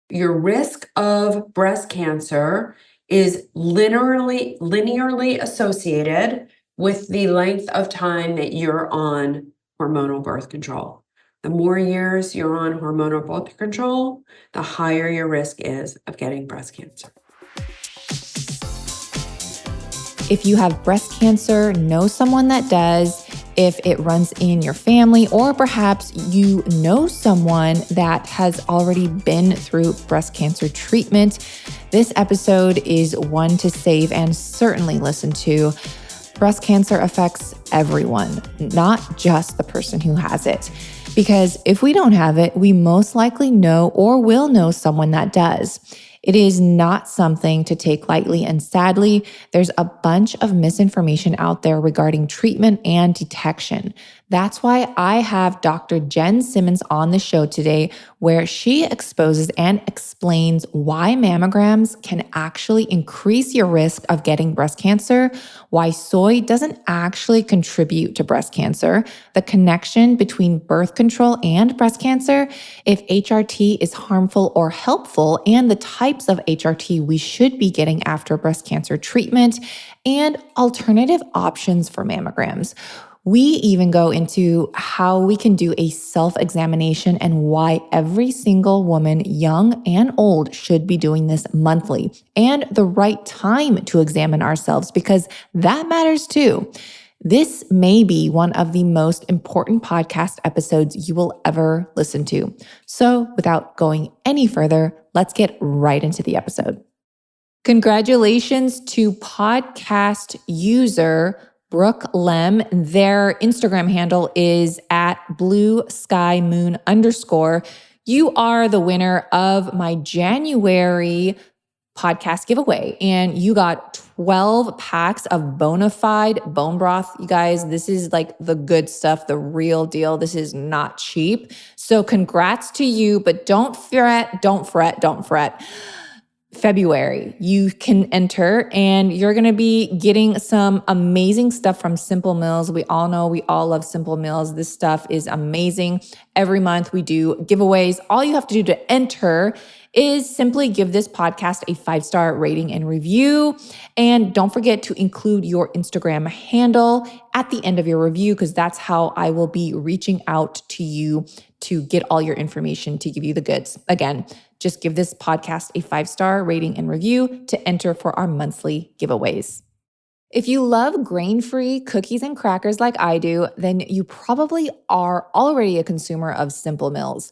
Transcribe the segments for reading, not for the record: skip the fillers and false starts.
Your risk of breast cancer is linearly associated with the length of time that you're on hormonal birth control. The more years you're on hormonal birth control, the higher your risk is of getting breast cancer. If you have breast cancer, know someone that does. If it runs in your family, or perhaps you know someone that has already been through breast cancer treatment, this episode is one to save and certainly listen to. Breast cancer affects everyone, not just the person who has it. Because if we don't have it, we most likely know or will know someone that does. It is not something to take lightly, and sadly, there's a bunch of misinformation out there regarding treatment and detection. That's why I have Dr. Jenn Simmons on the show today, where she exposes and explains why mammograms can actually increase your risk of getting breast cancer, why soy doesn't actually contribute to breast cancer, the connection between birth control and breast cancer, if HRT is harmful or helpful, and the types of HRT we should be getting after breast cancer treatment, and alternative options for mammograms. We even go into how we can do a self-examination and why every single woman, young and old, should be doing this monthly, and the right time to examine ourselves, because that matters too. This may be one of the most important podcast episodes you will ever listen to. So without going any further, let's get right into the episode. Congratulations to podcast user Brooke Lem. Their Instagram handle is at @blueskymoon_. You are the winner of my January podcast giveaway, and you got 12 packs of bona fide bone broth. You guys, this is like the good stuff, the real deal. This is not cheap. So congrats to you, but don't fret. February, you can enter, and you're going to be getting some amazing stuff from Simple Mills. We all know we all love Simple Mills. This stuff is amazing. Every month we do giveaways. All you have to do to enter is simply give this podcast a 5-star rating and review. And don't forget to include your Instagram handle at the end of your review, because that's how I will be reaching out to you to get all your information to give you the goods. Again, just give this podcast a 5-star rating and review to enter for our monthly giveaways. If you love grain-free cookies and crackers like I do, then you probably are already a consumer of Simple Mills.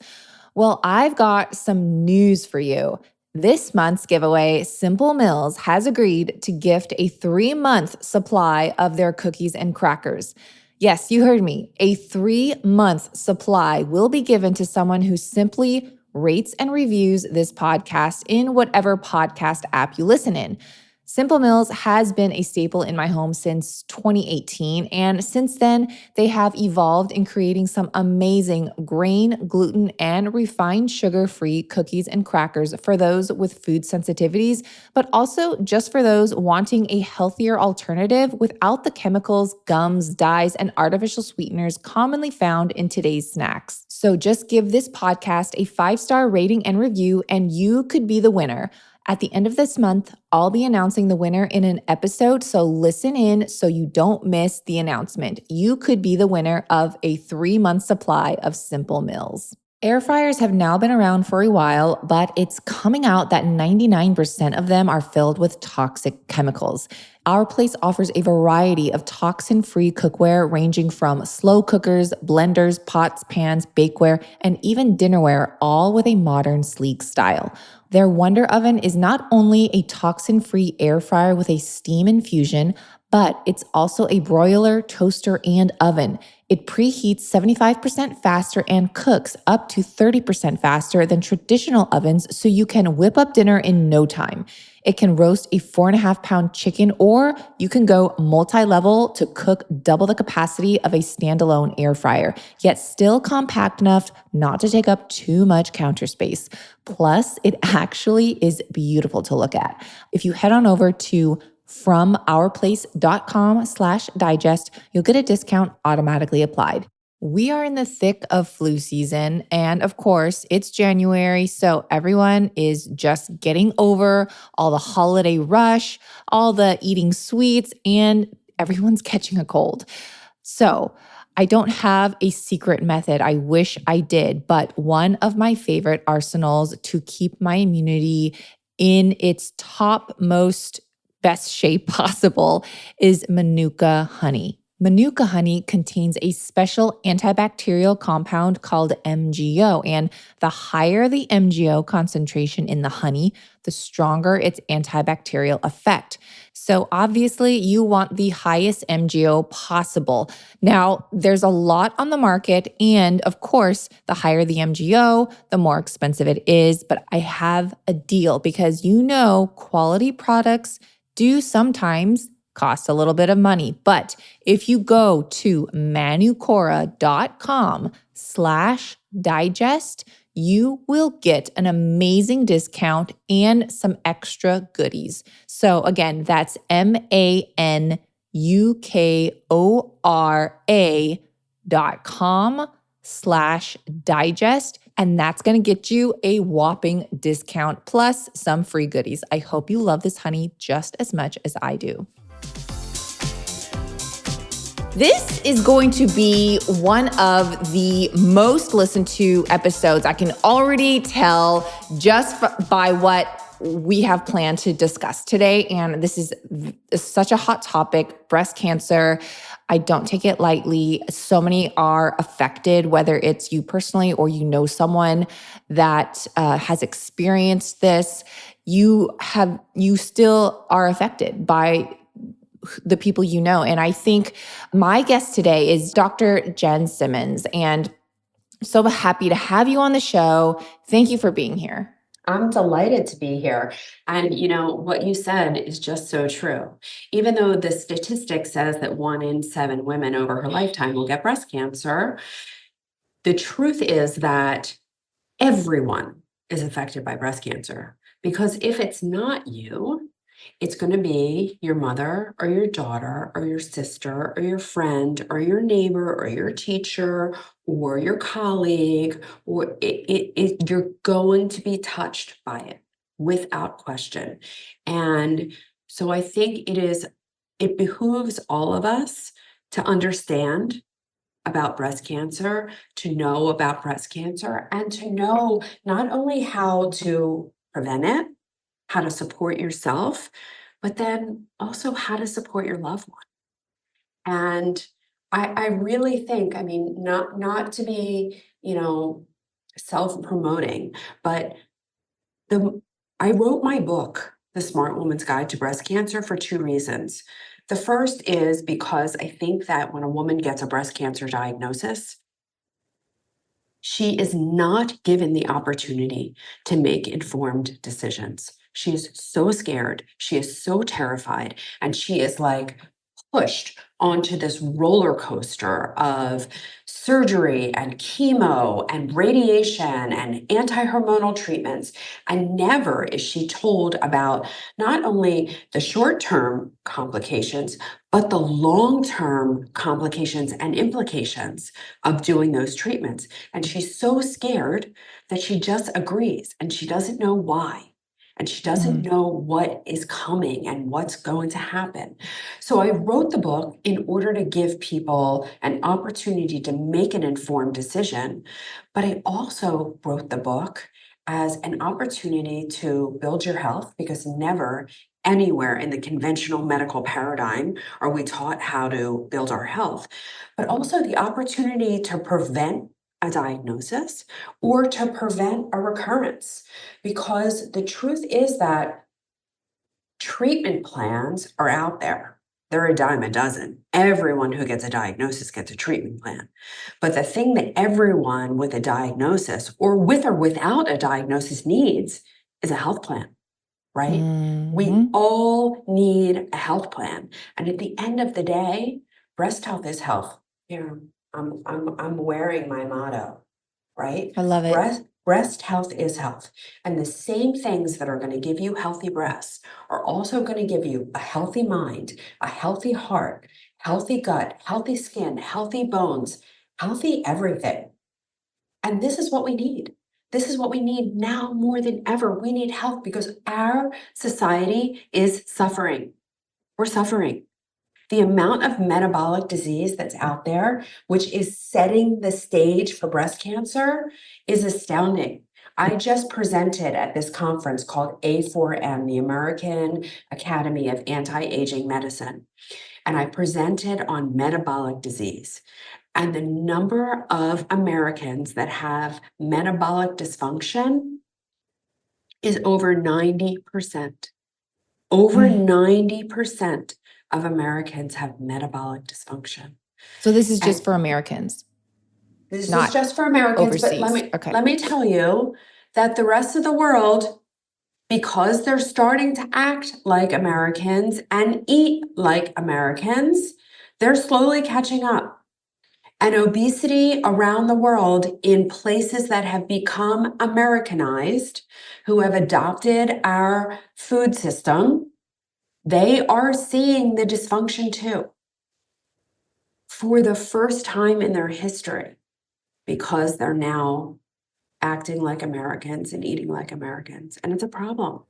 Well, I've got some news for you. This month's giveaway, Simple Mills has agreed to gift a 3-month supply of their cookies and crackers. Yes, you heard me. A 3-month supply will be given to someone who simply rates and reviews this podcast in whatever podcast app you listen in. Simple Mills has been a staple in my home since 2018, and since then, they have evolved in creating some amazing grain, gluten, and refined sugar-free cookies and crackers for those with food sensitivities, but also just for those wanting a healthier alternative without the chemicals, gums, dyes, and artificial sweeteners commonly found in today's snacks. So just give this podcast a 5-star rating and review, and you could be the winner. At the end of this month, I'll be announcing the winner in an episode, so listen in so you don't miss the announcement. You could be the winner of a 3-month supply of Simple Mills. Air fryers have now been around for a while, but it's coming out that 99% of them are filled with toxic chemicals. Our place offers a variety of toxin-free cookware ranging from slow cookers, blenders, pots, pans, bakeware, and even dinnerware, all with a modern, sleek style. Their Wonder Oven is not only a toxin-free air fryer with a steam infusion, but it's also a broiler, toaster, and oven. It preheats 75% faster and cooks up to 30% faster than traditional ovens, so you can whip up dinner in no time. It can roast a 4.5-pound chicken, or you can go multi-level to cook double the capacity of a standalone air fryer, yet still compact enough not to take up too much counter space. Plus, it actually is beautiful to look at. If you head on over to FromOurPlace.com/digest, you'll get a discount automatically applied. We are in the thick of flu season. And of course, it's January. So everyone is just getting over all the holiday rush, all the eating sweets, and everyone's catching a cold. So I don't have a secret method. I wish I did. But one of my favorite arsenals to keep my immunity in its topmost best shape possible is Manuka honey. Manuka honey contains a special antibacterial compound called MGO, and the higher the MGO concentration in the honey, the stronger its antibacterial effect. So obviously, you want the highest MGO possible. Now, there's a lot on the market, and of course, the higher the MGO, the more expensive it is. But I have a deal because quality products do sometimes cost a little bit of money. But if you go to manucora.com/digest, you will get an amazing discount and some extra goodies. So again, that's manucora.com/digest. And that's going to get you a whopping discount plus some free goodies. I hope you love this honey just as much as I do. This is going to be one of the most listened to episodes. I can already tell just by what we have planned to discuss today. And this is such a hot topic, breast cancer. I don't take it lightly. So many are affected, whether it's you personally or someone that has experienced this. You still are affected by the people you know. And I think my guest today is Dr. Jenn Simmons. And I'm so happy to have you on the show. Thank you for being here. I'm delighted to be here. And what you said is just so true. Even though the statistic says that 1 in 7 women over her lifetime will get breast cancer, the truth is that everyone is affected by breast cancer. Because if it's not you, it's going to be your mother or your daughter or your sister or your friend or your neighbor or your teacher or your colleague, or you're going to be touched by it without question. And so I think it behooves all of us to understand about breast cancer, to know about breast cancer, and to know not only how to prevent it, how to support yourself, but then also how to support your loved one. And I really think, not to be, self-promoting, but I wrote my book, The Smart Woman's Guide to Breast Cancer, for 2 reasons. The first is because I think that when a woman gets a breast cancer diagnosis, she is not given the opportunity to make informed decisions. She is so scared. She is so terrified. And she is like pushed onto this roller coaster of surgery and chemo and radiation and anti-hormonal treatments. And never is she told about not only the short-term complications, but the long-term complications and implications of doing those treatments. And she's so scared that she just agrees, and she doesn't know why. And she doesn't know what is coming and what's going to happen. So I wrote the book in order to give people an opportunity to make an informed decision. But I also wrote the book as an opportunity to build your health, because never anywhere in the conventional medical paradigm are we taught how to build our health, but also the opportunity to prevent a diagnosis or to prevent a recurrence. Because the truth is that treatment plans are out there. They're a dime a dozen. Everyone who gets a diagnosis gets a treatment plan. But the thing that everyone with a diagnosis or with or without a diagnosis needs is a health plan, right? We all need a health plan. And at the end of the day, breast health is health. I'm wearing my motto, right? I love it. Breast health is health. And the same things that are going to give you healthy breasts are also going to give you a healthy mind, a healthy heart, healthy gut, healthy skin, healthy bones, healthy everything. And this is what we need. This is what we need now more than ever. We need health because our society is suffering. We're suffering. The amount of metabolic disease that's out there, which is setting the stage for breast cancer, is astounding. I just presented at this conference called A4M, the American Academy of Anti-Aging Medicine, and I presented on metabolic disease. And the number of Americans that have metabolic dysfunction is over 90%. Over 90% of Americans have metabolic dysfunction. So this is just for Americans. This Not is just for Americans, but overseas. Okay. let me tell you that the rest of the world, because they're starting to act like Americans and eat like Americans, they're slowly catching up. And obesity around the world in places that have become Americanized, who have adopted our food system, they are seeing the dysfunction too. For the first time in their history, because they're now acting like Americans and eating like Americans. And it's a problem.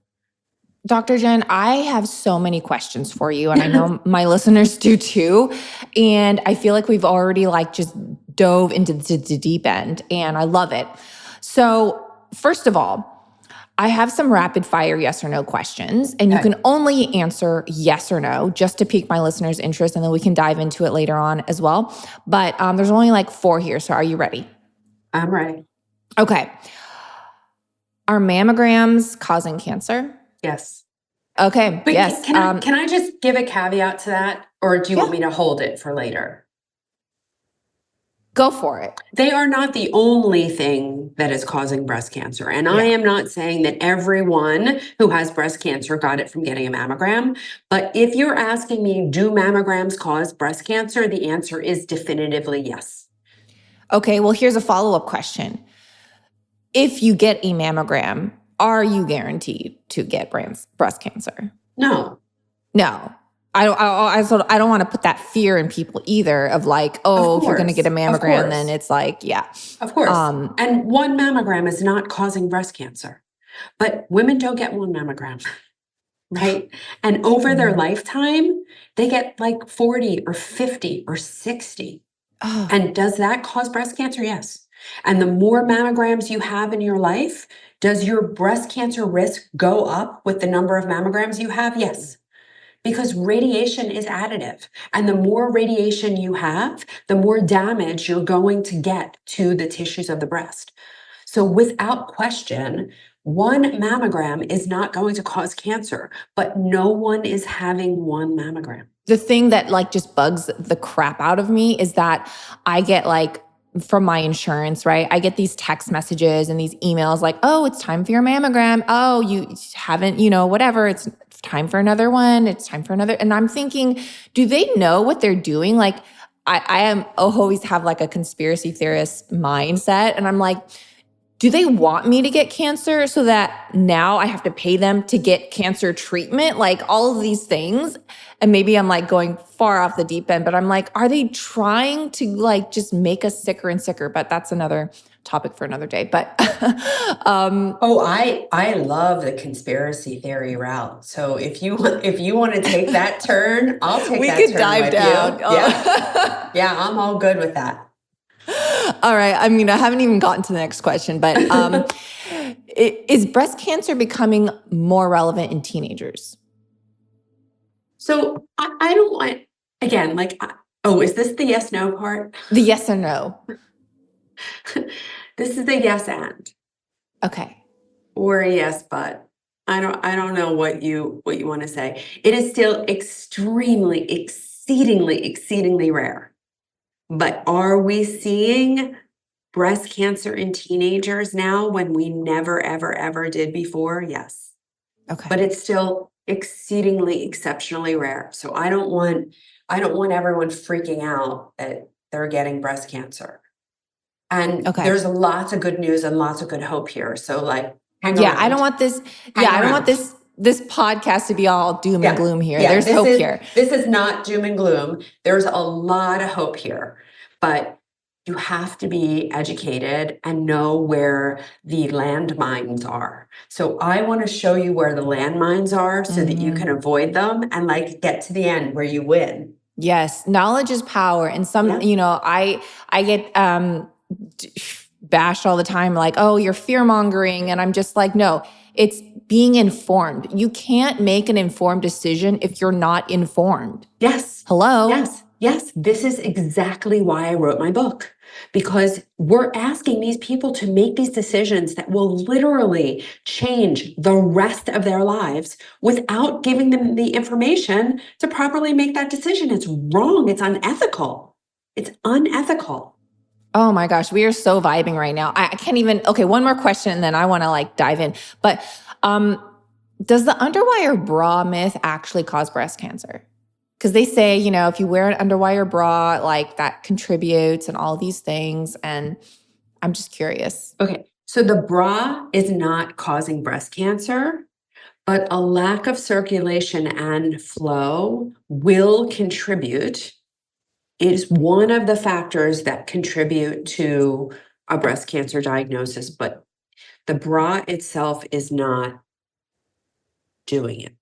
Dr. Jenn, I have so many questions for you, and I know my listeners do too. And I feel like we've already just dove into the deep end, and I love it. So first of all, I have some rapid fire yes or no questions, and you can only answer yes or no just to pique my listeners' interest, and then we can dive into it later on as well. But there's only 4 here, so are you ready? I'm ready. Okay. Are mammograms causing cancer? Yes. Okay. But yes. Can I just give a caveat to that? Or do you want me to hold it for later? Go for it. They are not the only thing that is causing breast cancer. And I am not saying that everyone who has breast cancer got it from getting a mammogram. But if you're asking me, do mammograms cause breast cancer? The answer is definitively yes. Okay. Well, here's a follow-up question. If you get a mammogram, are you guaranteed to get breast cancer? No. No. I don't want to put that fear in people either of if you're going to get a mammogram, then it's Of course. And one mammogram is not causing breast cancer, but women don't get one mammogram, right? And over their lifetime, they get 40 or 50 or 60. And does that cause breast cancer? Yes. And the more mammograms you have in your life, does your breast cancer risk go up with the number of mammograms you have? Yes. Because radiation is additive. And the more radiation you have, the more damage you're going to get to the tissues of the breast. So without question, one mammogram is not going to cause cancer, but no one is having one mammogram. The thing that just bugs the crap out of me is that I get from my insurance, right? I get these text messages and these emails oh, it's time for your mammogram. Oh, you haven't, whatever. It's time for another one. It's time for another. And I'm thinking, do they know what they're doing? I always have a conspiracy theorist mindset. And I'm do they want me to get cancer so that now I have to pay them to get cancer treatment? All of these things. And maybe I'm going far off the deep end, but I'm are they trying to just make us sicker and sicker? But that's another topic for another day. But I love the conspiracy theory route. So if you want to take that turn, I'll take that turn. We could dive down. Yeah, I'm all good with that. All right. I mean, I haven't even gotten to the next question, but is breast cancer becoming more relevant in teenagers? So I don't want, again, is this the yes, no part? The yes or no. This is the yes and. Okay. Or a yes, but I don't know what you want to say. It is still extremely, exceedingly rare. But are we seeing breast cancer in teenagers now when we never, ever did before? Yes. Okay. But it's still exceedingly, exceptionally rare. So I don't want everyone freaking out that they're getting breast cancer. And there's lots of good news and lots of good hope here. So hang around. I don't want this. I don't want this podcast to be all doom and gloom here. Yeah, there's hope here. This is not doom and gloom. There's a lot of hope here. But you have to be educated and know where the landmines are. So I want to show you where the landmines are so that you can avoid them and like get to the end where you win. Yes, knowledge is power. And some, Yeah. I get bashed all the time, like, oh, you're fear mongering. And I'm just like, no, it's being informed. You can't make an informed decision if you're not informed. Yes. Hello? Yes. This is exactly why I wrote my book, because we're asking these people to make these decisions that will literally change the rest of their lives without giving them the information to properly make that decision. It's wrong. It's unethical. It's unethical. Oh my gosh, we are so vibing right now. I can't even, okay, one more question and then I want to like dive in. But does the underwire bra myth actually cause breast cancer? Because they say, if you wear an underwire bra, like that contributes and all these things. And I'm just curious. Okay, so the bra is not causing breast cancer, but a lack of circulation and flow will contribute. It is one of the factors that contribute to a breast cancer diagnosis, but the bra itself is not doing it.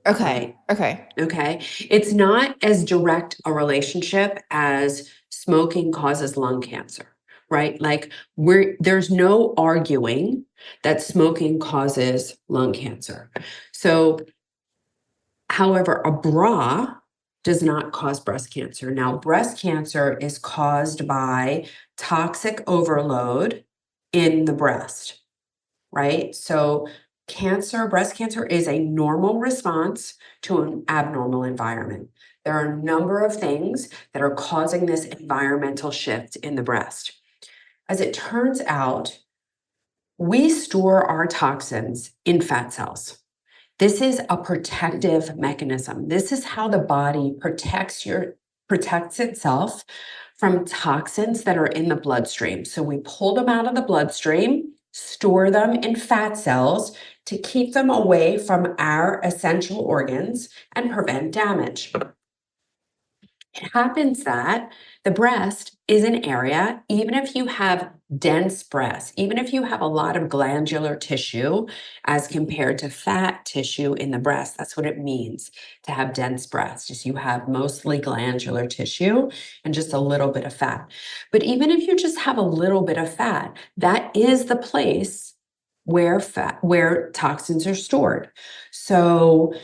Okay. Right? Okay. It's not as direct a relationship as smoking causes lung cancer, right? Like there's no arguing that smoking causes lung cancer. So, however, a bra does not cause breast cancer. Now, breast cancer is caused by toxic overload in the breast, right? So breast cancer is a normal response to an abnormal environment. There are a number of things that are causing this environmental shift in the breast. As it turns out, we store our toxins in fat cells. This is a protective mechanism. This is how the body protects itself from toxins that are in the bloodstream. So we pull them out of the bloodstream, store them in fat cells to keep them away from our essential organs and prevent damage. It happens that the breast is an area, even if you have dense breast, even if you have a lot of glandular tissue as compared to fat tissue in the breast, that's what it means to have dense breast. Just you have mostly glandular tissue and just a little bit of fat. But even if you just have a little bit of fat, that is the place where toxins are stored. So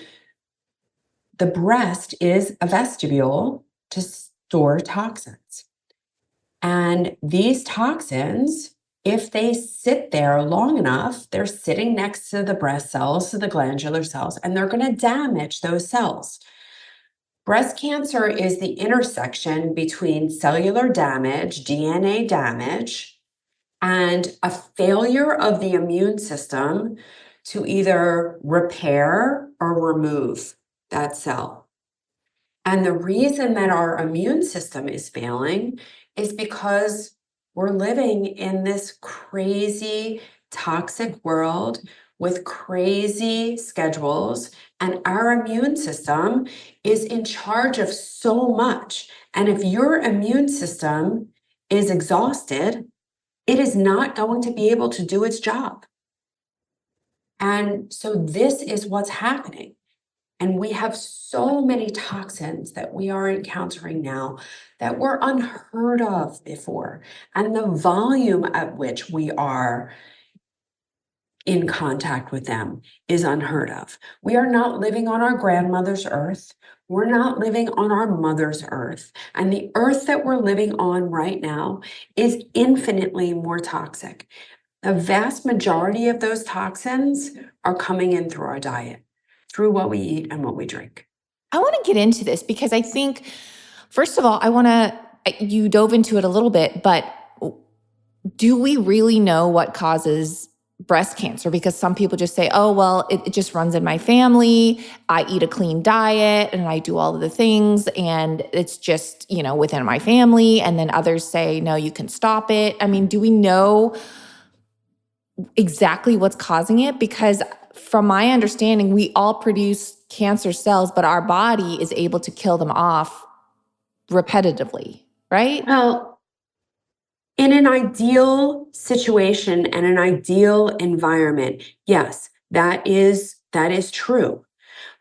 the breast is a vestibule to store toxins. And these toxins, if they sit there long enough, they're sitting next to the breast cells, to the glandular cells, and they're going to damage those cells. Breast cancer is the intersection between cellular damage, DNA damage, and a failure of the immune system to either repair or remove that cell. And the reason that our immune system is failing is because we're living in this crazy, toxic world with crazy schedules, and our immune system is in charge of so much. And if your immune system is exhausted, it is not going to be able to do its job. And so this is what's happening. And we have so many toxins that we are encountering now that were unheard of before. And the volume at which we are in contact with them is unheard of. We are not living on our grandmother's earth. We're not living on our mother's earth. And the earth that we're living on right now is infinitely more toxic. The vast majority of those toxins are coming in through our diet, through what we eat and what we drink. I want to get into this because I think, first of all, you dove into it a little bit, but do we really know what causes breast cancer? Because some people just say, oh, well, it just runs in my family. I eat a clean diet and I do all of the things and it's just, within my family. And then others say, no, you can stop it. I mean, do we know exactly what's causing it? Because from my understanding, we all produce cancer cells, but our body is able to kill them off repetitively, right? Well, In an ideal situation and an ideal environment, yes, that is true.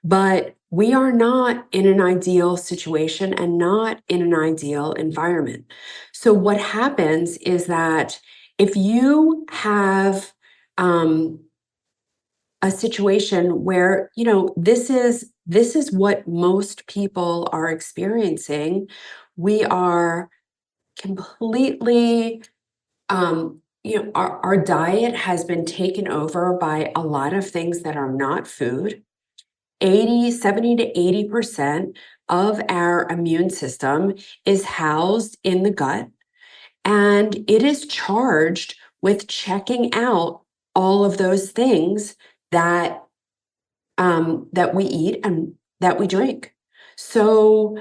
But we are not in an ideal situation and not in an ideal environment. So what happens is that if you have a situation where, this is what most people are experiencing, we are completely our diet has been taken over by a lot of things that are not food. 70 to 80% of our immune system is housed in the gut, and it is charged with checking out all of those things that that we eat and that we drink. So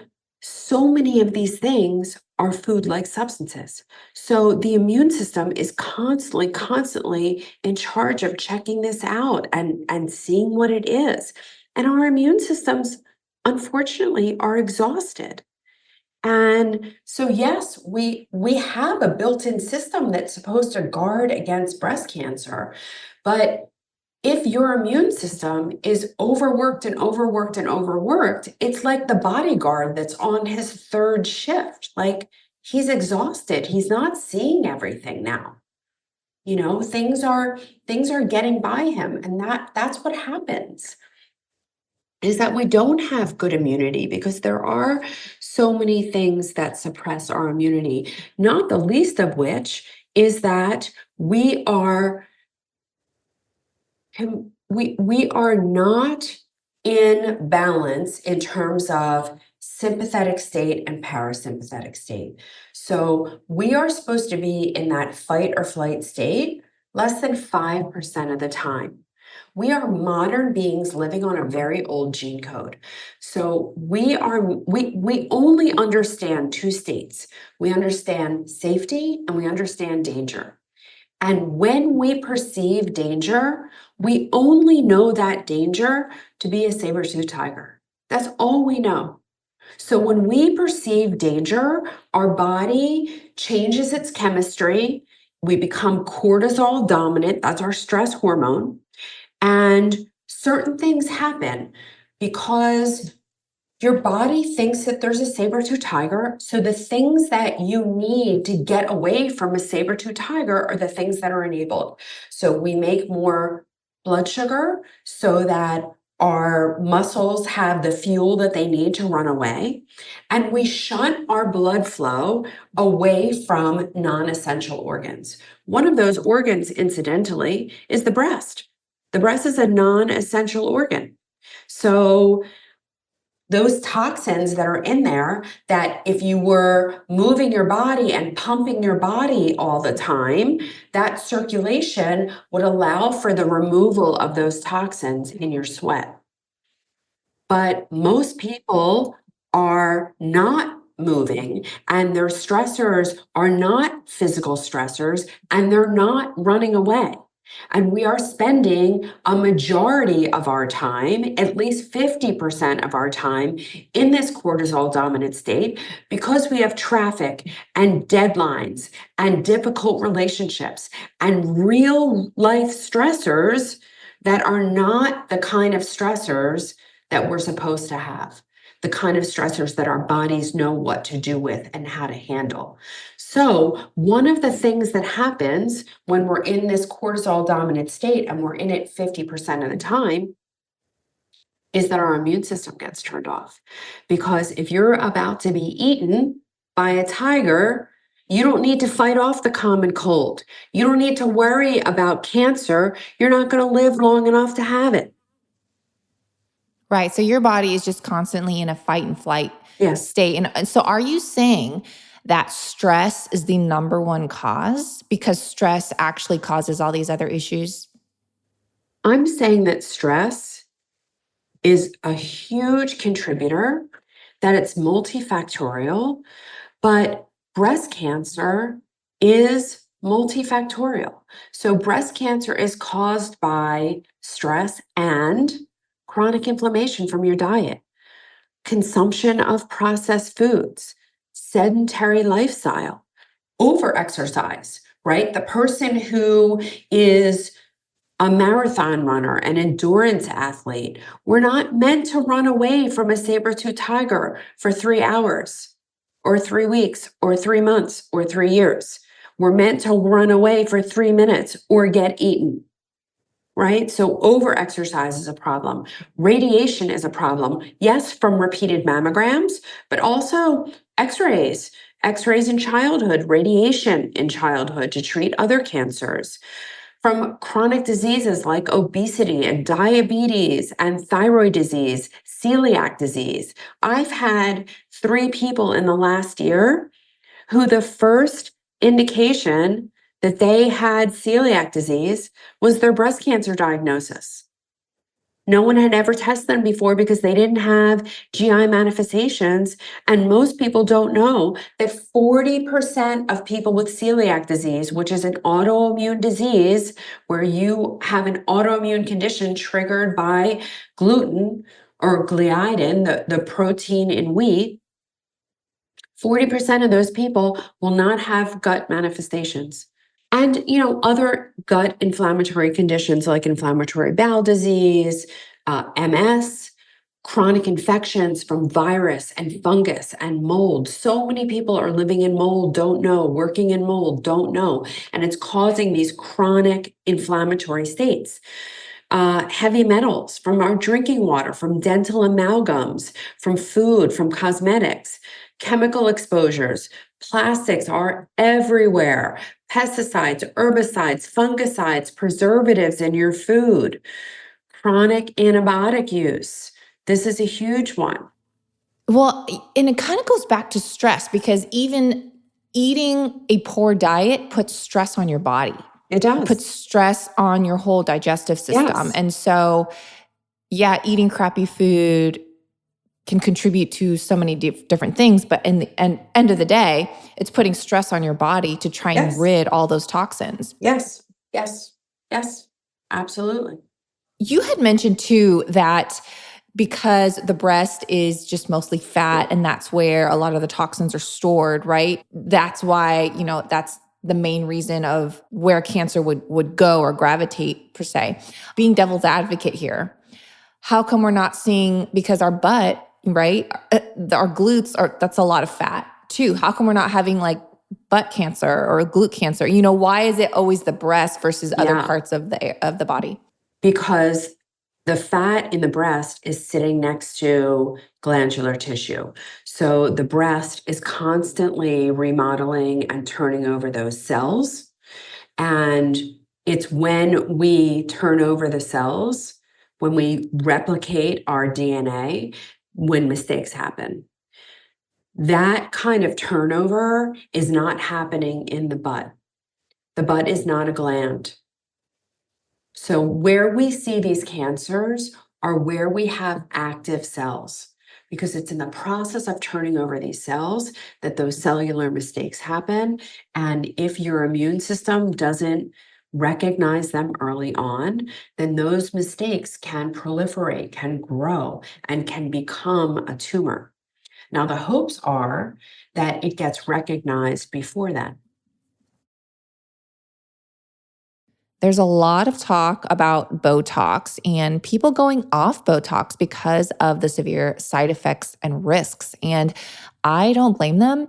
many of these things are food-like substances. So the immune system is constantly in charge of checking this out and seeing what it is. And our immune systems, unfortunately, are exhausted. And so, yes, we have a built-in system that's supposed to guard against breast cancer, but if your immune system is overworked and overworked and overworked, it's like the bodyguard that's on his third shift. Like, he's exhausted. He's not seeing everything now. Things are getting by him, and that's what happens. Is that we don't have good immunity because there are so many things that suppress our immunity, not the least of which is that we are we are not in balance in terms of sympathetic state and parasympathetic state. So we are supposed to be in that fight or flight state less than 5% of the time. We are modern beings living on a very old gene code. So we only understand two states. We understand safety and we understand danger. And when we perceive danger, we only know that danger to be a saber-toothed tiger. That's all we know. So when we perceive danger, our body changes its chemistry. We become cortisol dominant. That's our stress hormone. And certain things happen because your body thinks that there's a saber-toothed tiger. So the things that you need to get away from a saber-toothed tiger are the things that are enabled. So we make more blood sugar so that our muscles have the fuel that they need to run away. And we shunt our blood flow away from non-essential organs. One of those organs, incidentally, is the breast. The breast is a non-essential organ. So those toxins that are in there, that if you were moving your body and pumping your body all the time, that circulation would allow for the removal of those toxins in your sweat. But most people are not moving, and their stressors are not physical stressors, and they're not running away. And we are spending a majority of our time, at least 50% of our time, in this cortisol dominant state because we have traffic and deadlines and difficult relationships and real life stressors that are not the kind of stressors that we're supposed to have, the kind of stressors that our bodies know what to do with and how to handle. So one of the things that happens when we're in this cortisol dominant state and we're in it 50% of the time is that our immune system gets turned off. Because if you're about to be eaten by a tiger, you don't need to fight off the common cold. You don't need to worry about cancer. You're not going to live long enough to have it. Right. So your body is just constantly in a fight and flight state. And so are you saying that stress is the number one cause because stress actually causes all these other issues? I'm saying that stress is a huge contributor, that it's multifactorial, but breast cancer is multifactorial. So breast cancer is caused by stress and chronic inflammation from your diet, consumption of processed foods, sedentary lifestyle, over-exercise, right? The person who is a marathon runner, an endurance athlete, we're not meant to run away from a saber-tooth tiger for 3 hours or 3 weeks or 3 months or 3 years. We're meant to run away for 3 minutes or get eaten, right? So over-exercise is a problem. Radiation is a problem. Yes, from repeated mammograms, but also x-rays in childhood, radiation in childhood to treat other cancers. From chronic diseases like obesity and diabetes and thyroid disease, celiac disease. I've had 3 people in the last year who the first indication that they had celiac disease was their breast cancer diagnosis. No one had ever tested them before because they didn't have GI manifestations. And most people don't know that 40% of people with celiac disease, which is an autoimmune disease where you have an autoimmune condition triggered by gluten or gliadin, the protein in wheat, 40% of those people will not have gut manifestations. And, other gut inflammatory conditions like inflammatory bowel disease, MS, chronic infections from virus and fungus and mold. So many people are living in mold, don't know, working in mold, don't know. And it's causing these chronic inflammatory states. Heavy metals from our drinking water, from dental amalgams, from food, from cosmetics, chemical exposures. Plastics are everywhere. Pesticides, herbicides, fungicides, preservatives in your food, chronic antibiotic use. This is a huge one. Well, and it kind of goes back to stress because even eating a poor diet puts stress on your body. It does. It puts stress on your whole digestive system. Yes. And so, yeah, eating crappy food can contribute to so many different things. But in the end of the day, it's putting stress on your body to try and Yes. rid all those toxins. Yes, absolutely. You had mentioned too that because the breast is just mostly fat and that's where a lot of the toxins are stored, right? That's why, that's the main reason of where cancer would go or gravitate per se. Being devil's advocate here, how come we're not seeing, because our butt, right? Our glutes that's a lot of fat too. How come we're not having like butt cancer or glute cancer? Why is it always the breast versus other parts of the body? Because the fat in the breast is sitting next to glandular tissue. So the breast is constantly remodeling and turning over those cells. And it's when we turn over the cells, when we replicate our DNA, when mistakes happen. That kind of turnover is not happening in the butt. The butt is not a gland. So where we see these cancers are where we have active cells, because it's in the process of turning over these cells that those cellular mistakes happen. And if your immune system doesn't recognize them early on, then those mistakes can proliferate, can grow, and can become a tumor. Now, the hopes are that it gets recognized before then. There's a lot of talk about Botox and people going off Botox because of the severe side effects and risks. And I don't blame them.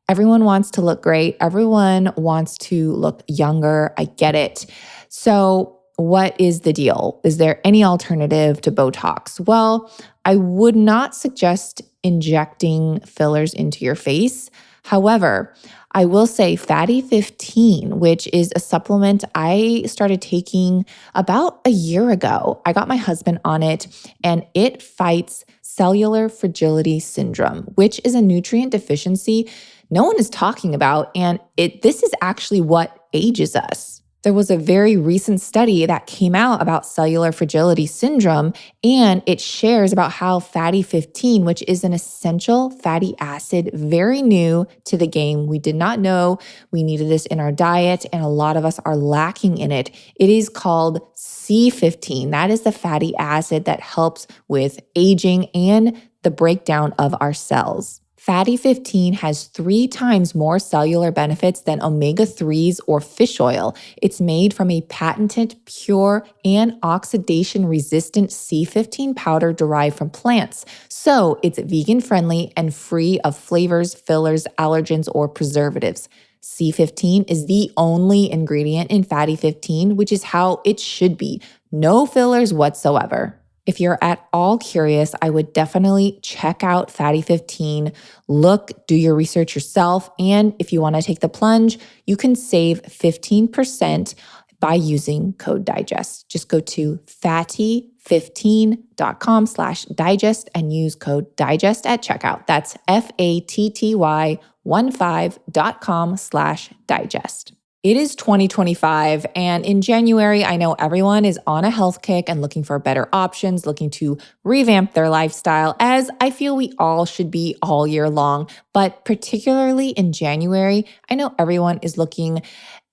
Everyone wants to look great. Everyone wants to look younger. I get it. So what is the deal? Is there any alternative to Botox? Well, I would not suggest injecting fillers into your face. However, I will say Fatty 15, which is a supplement I started taking about a year ago. I got my husband on it, and it fights cellular fragility syndrome, which is a nutrient deficiency no one is talking about. And this is actually what ages us. There was a very recent study that came out about cellular fragility syndrome, and it shares about how Fatty 15, which is an essential fatty acid, very new to the game. We did not know we needed this in our diet, and a lot of us are lacking in it. It is called C15. That is the fatty acid that helps with aging and the breakdown of our cells. Fatty 15 has 3 times more cellular benefits than omega 3s or fish oil. It's made from a patented, pure, and oxidation resistant C15 powder derived from plants. So it's vegan friendly and free of flavors, fillers, allergens, or preservatives. C15 is the only ingredient in Fatty 15, which is how it should be. No fillers whatsoever. If you're at all curious, I would definitely check out Fatty 15. Look, do your research yourself. And if you want to take the plunge, you can save 15% by using code DIGEST. Just go to fatty15.com/digest and use code DIGEST at checkout. That's fatty15.com/digest. It is 2025, and in January, I know everyone is on a health kick and looking for better options, looking to revamp their lifestyle, as I feel we all should be all year long. But particularly in January, I know everyone is looking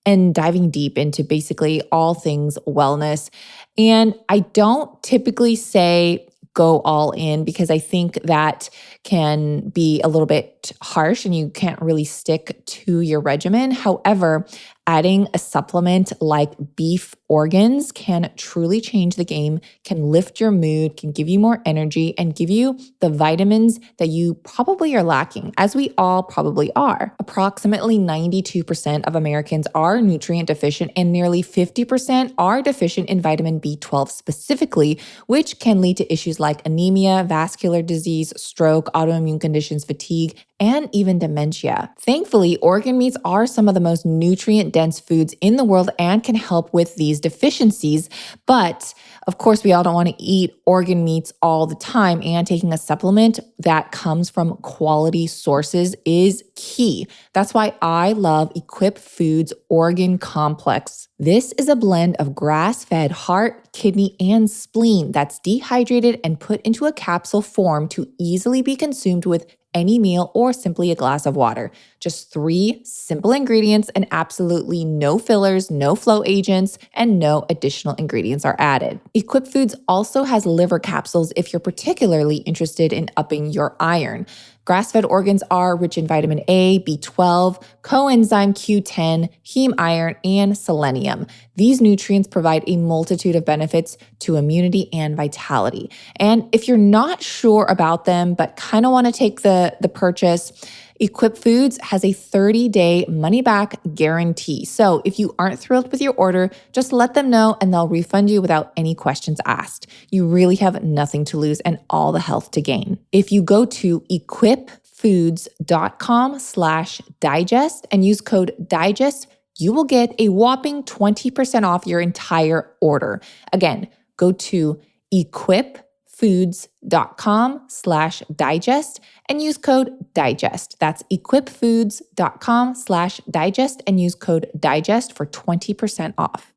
and diving deep into basically all things wellness. And I don't typically say go all in because I think that can be a little bit harsh and you can't really stick to your regimen. However, adding a supplement like beef organs can truly change the game, can lift your mood, can give you more energy, and give you the vitamins that you probably are lacking, as we all probably are. Approximately 92% of Americans are nutrient deficient, and nearly 50% are deficient in vitamin B12 specifically, which can lead to issues like anemia, vascular disease, stroke, autoimmune conditions, fatigue, and even dementia. Thankfully, organ meats are some of the most nutrient-dense foods in the world and can help with these deficiencies. But of course, we all don't want to eat organ meats all the time, and taking a supplement that comes from quality sources is key. That's why I love Equip Foods Organ Complex. This is a blend of grass-fed heart, kidney, and spleen that's dehydrated and put into a capsule form to easily be consumed with any meal or simply a glass of water. Just 3 simple ingredients and absolutely no fillers, no flow agents, and no additional ingredients are added. Equip Foods also has liver capsules if you're particularly interested in upping your iron. Grass-fed organs are rich in vitamin A, B12, coenzyme Q10, heme iron, and selenium. These nutrients provide a multitude of benefits to immunity and vitality. And if you're not sure about them, but kind of want to take the purchase, Equip Foods has a 30-day money-back guarantee. So if you aren't thrilled with your order, just let them know and they'll refund you without any questions asked. You really have nothing to lose and all the health to gain. If you go to equipfoods.com/digest and use code DIGEST, you will get a whopping 20% off your entire order. Again, go to equipfoods.com/digest and use code DIGEST. That's equipfoods.com/digest and use code DIGEST for 20% off.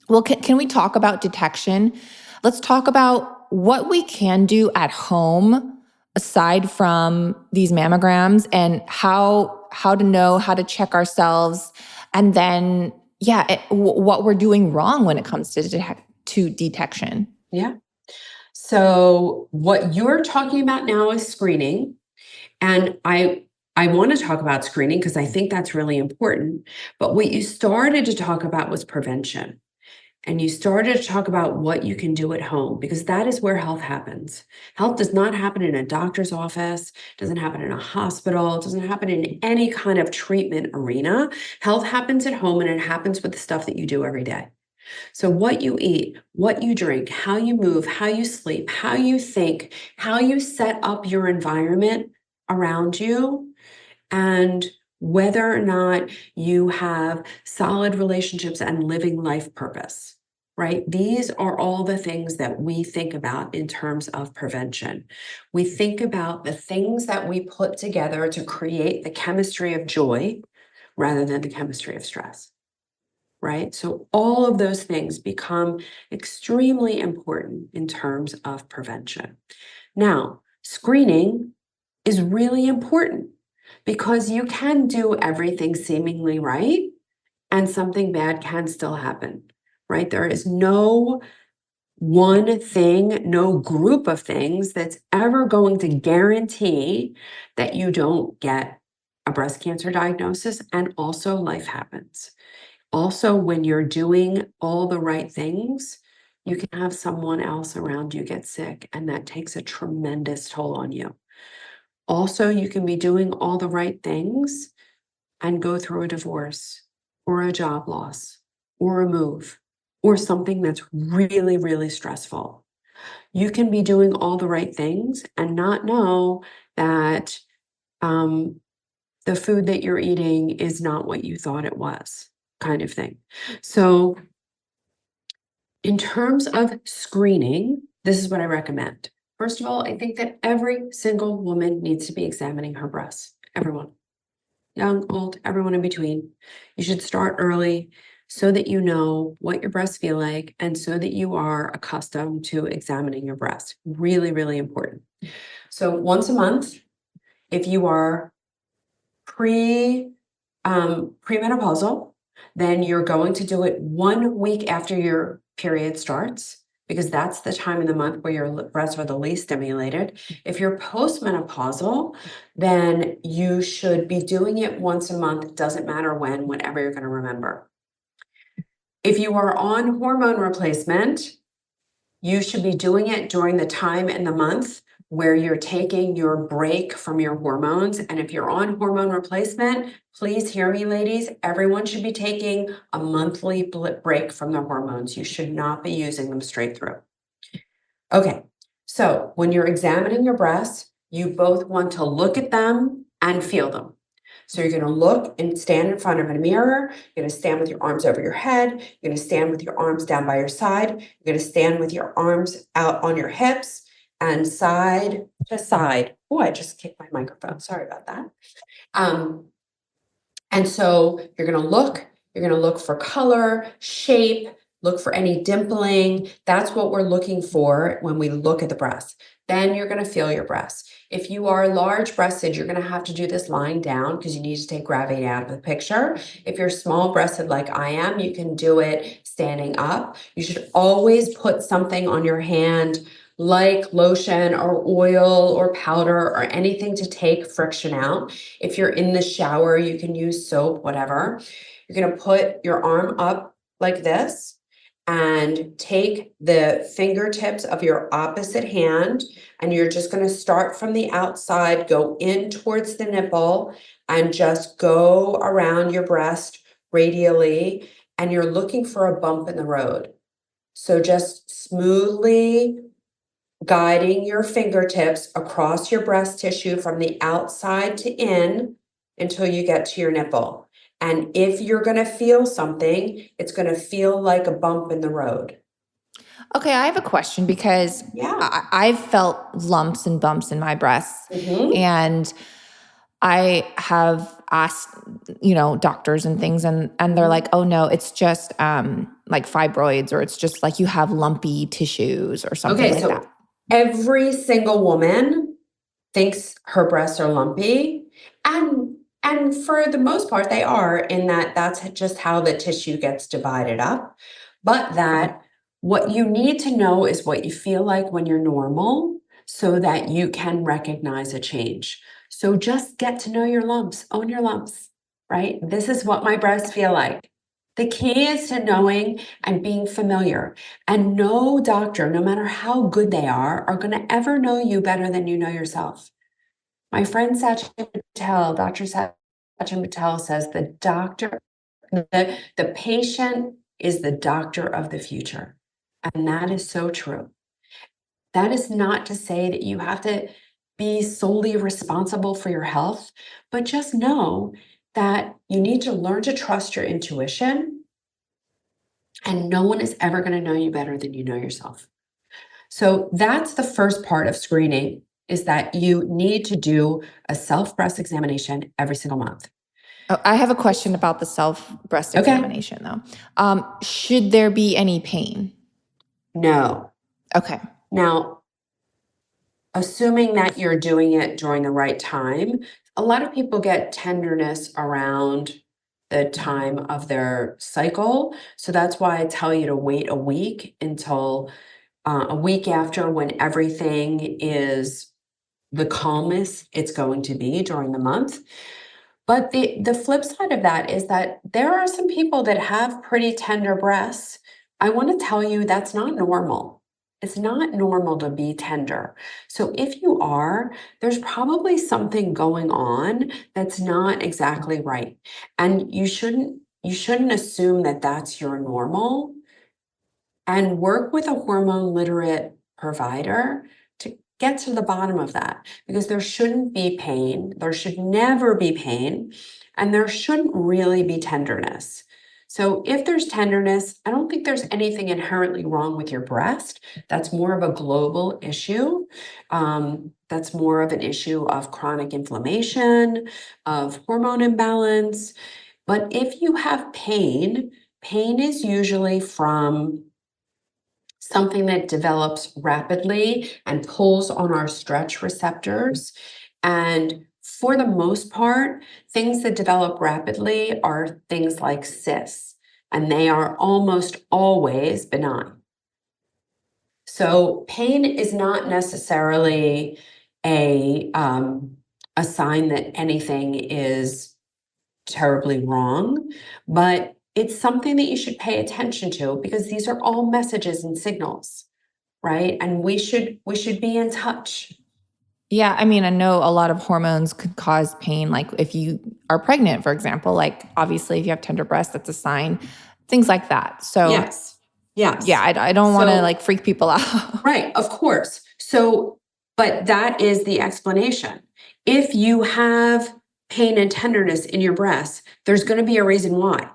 Well, can we talk about detection? Let's talk about what we can do at home aside from these mammograms and how to know how to check ourselves, and then what we're doing wrong when it comes to detection. Yeah. So what you're talking about now is screening. And I want to talk about screening because I think that's really important. But what you started to talk about was prevention. And you started to talk about what you can do at home, because that is where health happens. Health does not happen in a doctor's office, doesn't happen in a hospital, doesn't happen in any kind of treatment arena. Health happens at home, and it happens with the stuff that you do every day. So what you eat, what you drink, how you move, how you sleep, how you think, how you set up your environment around you, and whether or not you have solid relationships and living life purpose, right? These are all the things that we think about in terms of prevention. We think about the things that we put together to create the chemistry of joy rather than the chemistry of stress. Right? So all of those things become extremely important in terms of prevention. Now, screening is really important because you can do everything seemingly right and something bad can still happen, right? There is no one thing, no group of things that's ever going to guarantee that you don't get a breast cancer diagnosis, and also life happens. Also, when you're doing all the right things, you can have someone else around you get sick, and that takes a tremendous toll on you. Also, you can be doing all the right things and go through a divorce or a job loss or a move or something that's really, really stressful. You can be doing all the right things and not know that the food that you're eating is not what you thought it was, kind of thing. So, in terms of screening, this is what I recommend. First of all, I think that every single woman needs to be examining her breasts. Everyone, young, old, everyone in between. You should start early so that you know what your breasts feel like and so that you are accustomed to examining your breasts. Really, really important. So once a month, if you are premenopausal, then you're going to do it 1 week after your period starts, because that's the time in the month where your breasts are the least stimulated. If you're postmenopausal, then you should be doing it once a month. It doesn't matter when, whenever you're going to remember. If you are on hormone replacement, you should be doing it during the time in the month where you're taking your break from your hormones. And if you're on hormone replacement, please hear me, ladies, everyone should be taking a monthly break from their hormones. You should not be using them straight through. Okay, so when you're examining your breasts, you both want to look at them and feel them. So you're going to look and stand in front of a mirror. You're going to stand with your arms over your head. You're going to stand with your arms down by your side. You're going to stand with your arms out on your hips and side to side. Oh, I just kicked my microphone. Sorry about that. And so you're going to look for color, shape, look for any dimpling. That's what we're looking for when we look at the breasts. Then you're going to feel your breasts. If you are large breasted, you're going to have to do this lying down because you need to take gravity out of the picture. If you're small breasted like I am, you can do it standing up. You should always put something on your hand like lotion or oil or powder or anything to take friction out. If you're in the shower, you can use soap, whatever. You're going to put your arm up like this and take the fingertips of your opposite hand, and you're just going to start from the outside, go in towards the nipple, and just go around your breast radially, and you're looking for a bump in the road. So just smoothly guiding your fingertips across your breast tissue from the outside to in until you get to your nipple. And if you're going to feel something, it's going to feel like a bump in the road. Okay, I have a question because I've felt lumps and bumps in my breasts, and I have asked, doctors and things, and they're like, "Oh no, it's just like fibroids, or it's just like you have lumpy tissues or something like that." Every single woman thinks her breasts are lumpy, and for the most part they are, in that that's just how the tissue gets divided up. But that what you need to know is what you feel like when you're normal so that you can recognize a change. So just get to know your lumps, own your lumps, right? This is what my breasts feel like. The key is to knowing and being familiar. And no doctor, no matter how good they are going to ever know you better than you know yourself. My friend Sachin Patel, Dr. Sachin Patel, says the patient is the doctor of the future. And that is so true. That is not to say that you have to be solely responsible for your health, but just know that you need to learn to trust your intuition, and no one is ever going to know you better than you know yourself. So that's the first part of screening, is that you need to do a self breast examination every single month. Oh, I have a question about the self breast examination though. Should there be any pain? No. Okay. Now, assuming that you're doing it during the right time, a lot of people get tenderness around the time of their cycle. So that's why I tell you to wait a week until a week after, when everything is the calmest it's going to be during the month. But the flip side of that is that there are some people that have pretty tender breasts. I want to tell you that's not normal. It's not normal to be tender. So if you are, there's probably something going on that's not exactly right. And you shouldn't assume that that's your normal, and work with a hormone literate provider to get to the bottom of that, because there shouldn't be pain, there should never be pain, and there shouldn't really be tenderness. So if there's tenderness, I don't think there's anything inherently wrong with your breast. That's more of a global issue. That's more of an issue of chronic inflammation, of hormone imbalance. But if you have pain, pain is usually from something that develops rapidly and pulls on our stretch receptors. And for the most part, things that develop rapidly are things like cysts, and they are almost always benign. So pain is not necessarily a sign that anything is terribly wrong, but it's something that you should pay attention to, because these are all messages and signals, right? And we should be in touch. Yeah, I mean, I know a lot of hormones could cause pain. Like if you are pregnant, for example, like obviously if you have tender breasts, that's a sign, things like that. So Yes. Yes. yeah, I don't want to So- like freak people out. Right, of course. So, but that is the explanation. If you have pain and tenderness in your breasts, there's going to be a reason why.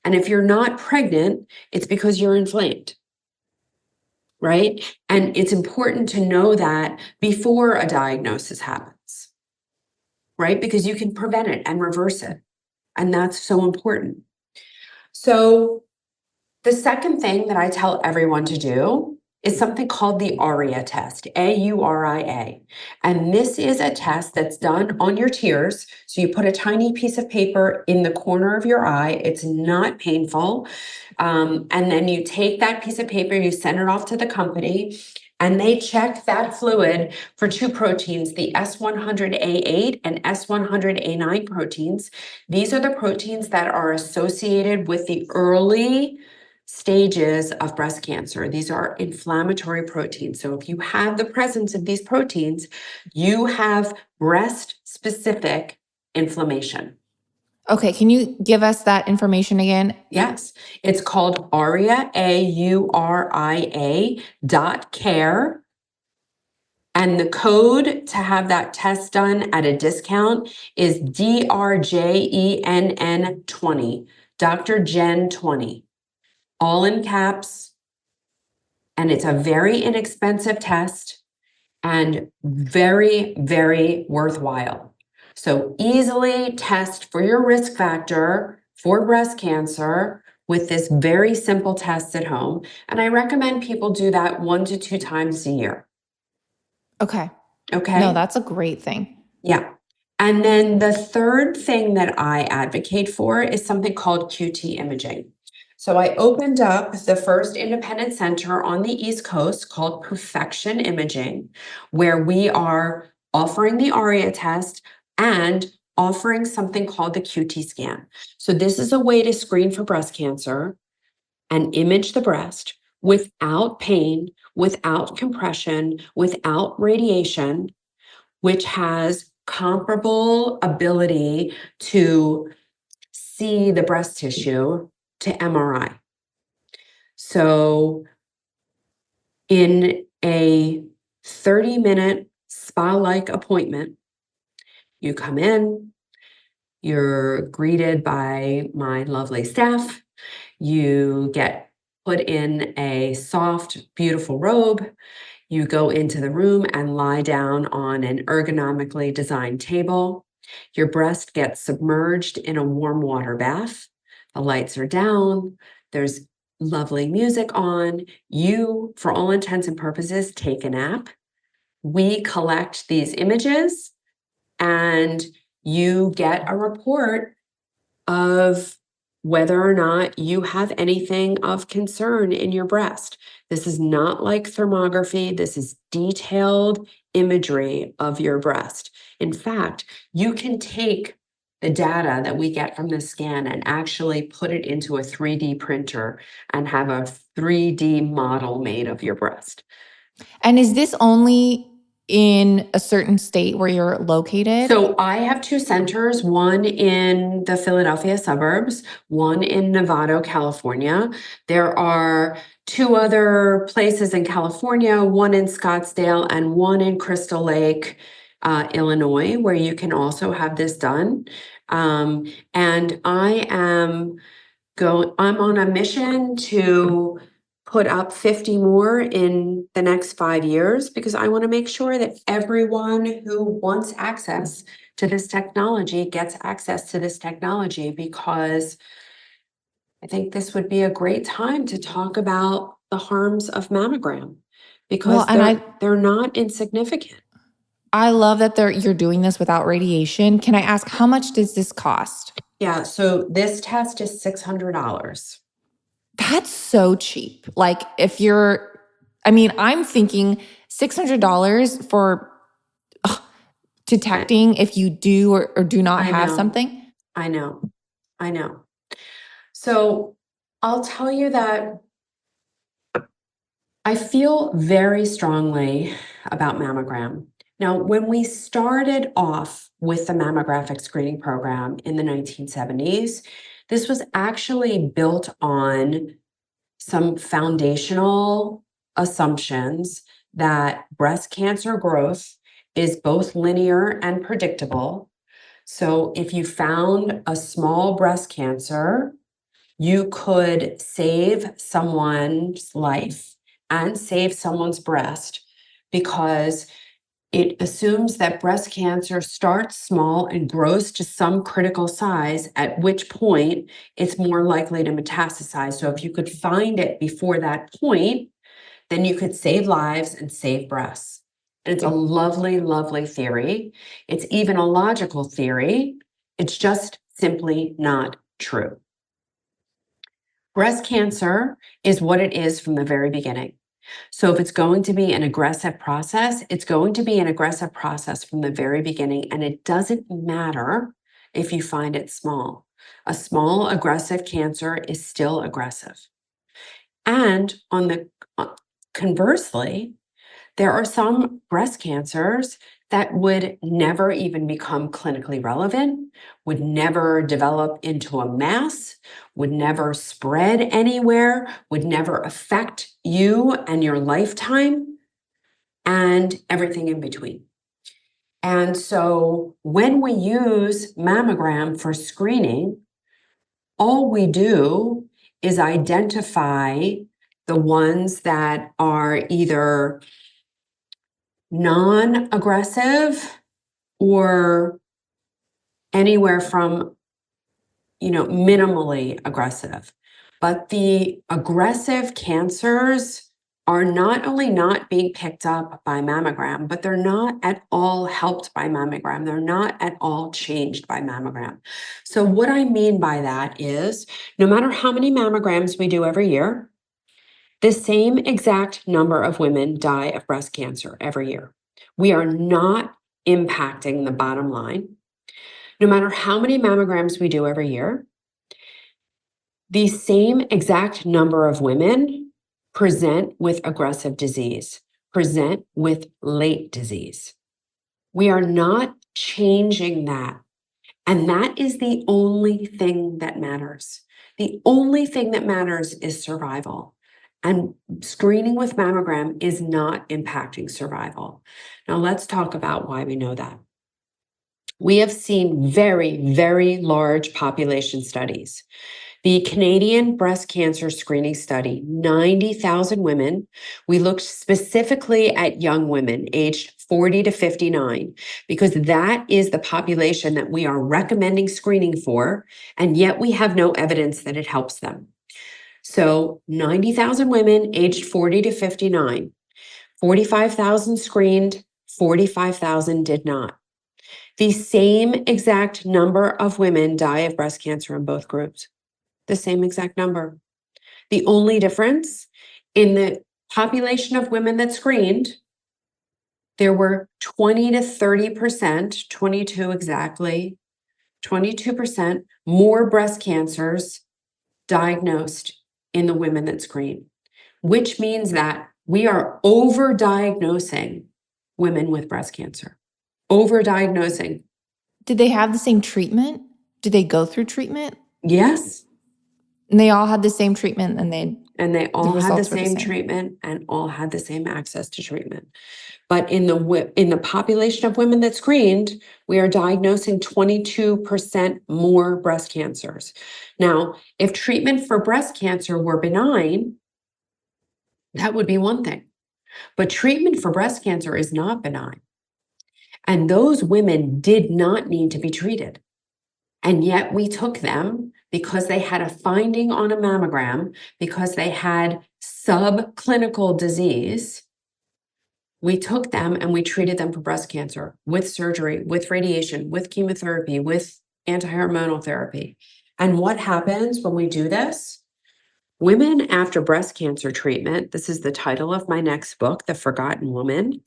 And if you're not pregnant, it's because you're inflamed. Right? And it's important to know that before a diagnosis happens, right? Because you can prevent it and reverse it. And that's so important. So the second thing that I tell everyone to do is something called the ARIA test, AURIA. And this is a test that's done on your tears. So you put a tiny piece of paper in the corner of your eye. It's not painful. And then you take that piece of paper, you send it off to the company, and they check that fluid for two proteins, the S100A8 and S100A9 proteins. These are the proteins that are associated with the early stages of breast cancer. These are inflammatory proteins. So if you have the presence of these proteins, you have breast-specific inflammation. Okay, can you give us that information again? Yes, it's called ARIA, AURIA.care. And the code to have that test done at a discount is DRJENN20, Dr. Jenn 20, all in caps. And it's a very inexpensive test and very, very worthwhile. So easily test for your risk factor for breast cancer with this very simple test at home. And I recommend people do that 1 to 2 times a year. Okay. Okay. No, that's a great thing. Yeah. And then the third thing that I advocate for is something called QT imaging. So I opened up the first independent center on the East Coast called Perfection Imaging, where we are offering the ARIA test and offering something called the QT scan. So this is a way to screen for breast cancer and image the breast without pain, without compression, without radiation, which has comparable ability to see the breast tissue to MRI. So in a 30-minute spa-like appointment, you come in, you're greeted by my lovely staff, you get put in a soft, beautiful robe. You go into the room and lie down on an ergonomically designed table. Your breast gets submerged in a warm water bath. The lights are down. There's lovely music on. You, for all intents and purposes, take a nap. We collect these images and you get a report of whether or not you have anything of concern in your breast. This is not like thermography. This is detailed imagery of your breast. In fact, you can take the data that we get from the scan and actually put it into a 3D printer and have a 3D model made of your breast. And is this only in a certain state where you're located? So I have two centers, one in the Philadelphia suburbs, one in Novato, California. There are two other places in California, one in Scottsdale and one in Crystal Lake, Illinois, where you can also have this done. And I'm on a mission to put up 50 more in the next 5 years because I want to make sure that everyone who wants access to this technology gets access to this technology, because I think this would be a great time to talk about the harms of mammogram, because they're not insignificant. I love that you're doing this without radiation. Can I ask, how much does this cost? Yeah, so this test is $600. That's so cheap. Like I'm thinking $600 for detecting if you do or do not have something. I know. So I'll tell you that I feel very strongly about mammogram. Now, when we started off with the mammographic screening program in the 1970s, this was actually built on some foundational assumptions that breast cancer growth is both linear and predictable. So if you found a small breast cancer, you could save someone's life and save someone's breast, because it assumes that breast cancer starts small and grows to some critical size, at which point it's more likely to metastasize. So if you could find it before that point, then you could save lives and save breasts. And it's a lovely, lovely theory. It's even a logical theory. It's just simply not true. Breast cancer is what it is from the very beginning. So if it's going to be an aggressive process, it's going to be an aggressive process from the very beginning. And it doesn't matter if you find it small. A small aggressive cancer is still aggressive. And conversely, there are some breast cancers that would never even become clinically relevant, would never develop into a mass, would never spread anywhere, would never affect you and your lifetime, and everything in between. And so when we use mammogram for screening, all we do is identify the ones that are either non-aggressive or anywhere from, minimally aggressive. But the aggressive cancers are not only not being picked up by mammogram, but they're not at all helped by mammogram. They're not at all changed by mammogram. So what I mean by that is, no matter how many mammograms we do every year, the same exact number of women die of breast cancer every year. We are not impacting the bottom line. No matter how many mammograms we do every year, the same exact number of women present with aggressive disease, present with late disease. We are not changing that. And that is the only thing that matters. The only thing that matters is survival. And screening with mammogram is not impacting survival. Now let's talk about why we know that. We have seen very, very large population studies. The Canadian Breast Cancer Screening Study, 90,000 women. We looked specifically at young women aged 40 to 59, because that is the population that we are recommending screening for, and yet we have no evidence that it helps them. So 90,000 women aged 40 to 59, 45,000 screened, 45,000 did not. The same exact number of women die of breast cancer in both groups. the same exact number. The only difference in the population of women that screened, there were 20 to 30%, 22 exactly, 22% more breast cancers diagnosed in the women that screen, which means that we are over-diagnosing women with breast cancer. Over-diagnosing. Did they have the same treatment? Did they go through treatment? Yes. And they all had the same treatment and they all had the results were the same same. treatment and all had the same access to treatment. But in the population of women that screened, we are diagnosing 22% more breast cancers. Now, if treatment for breast cancer were benign, that would be one thing. But treatment for breast cancer is not benign. And those women did not need to be treated. And yet we took them because they had a finding on a mammogram, because they had subclinical disease. We took them and we treated them for breast cancer with surgery, with radiation, with chemotherapy, with anti-hormonal therapy. And what happens when we do this? Women after breast cancer treatment, this is the title of my next book, The Forgotten Woman.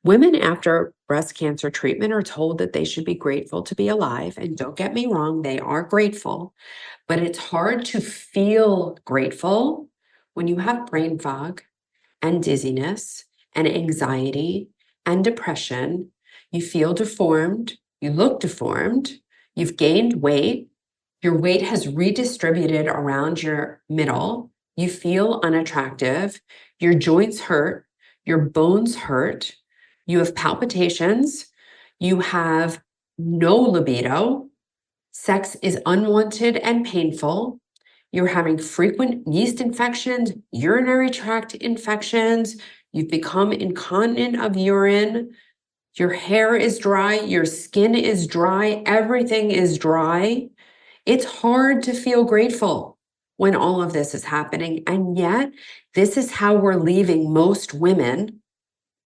Women after breast cancer treatment are told that they should be grateful to be alive. And don't get me wrong, they are grateful, but it's hard to feel grateful when you have brain fog and dizziness and anxiety and depression. You feel deformed, you look deformed, you've gained weight, your weight has redistributed around your middle, you feel unattractive, your joints hurt, your bones hurt, you have palpitations, you have no libido, sex is unwanted and painful, you're having frequent yeast infections, urinary tract infections, you've become incontinent of urine, your hair is dry, your skin is dry, everything is dry. It's hard to feel grateful when all of this is happening. And yet, this is how we're leaving most women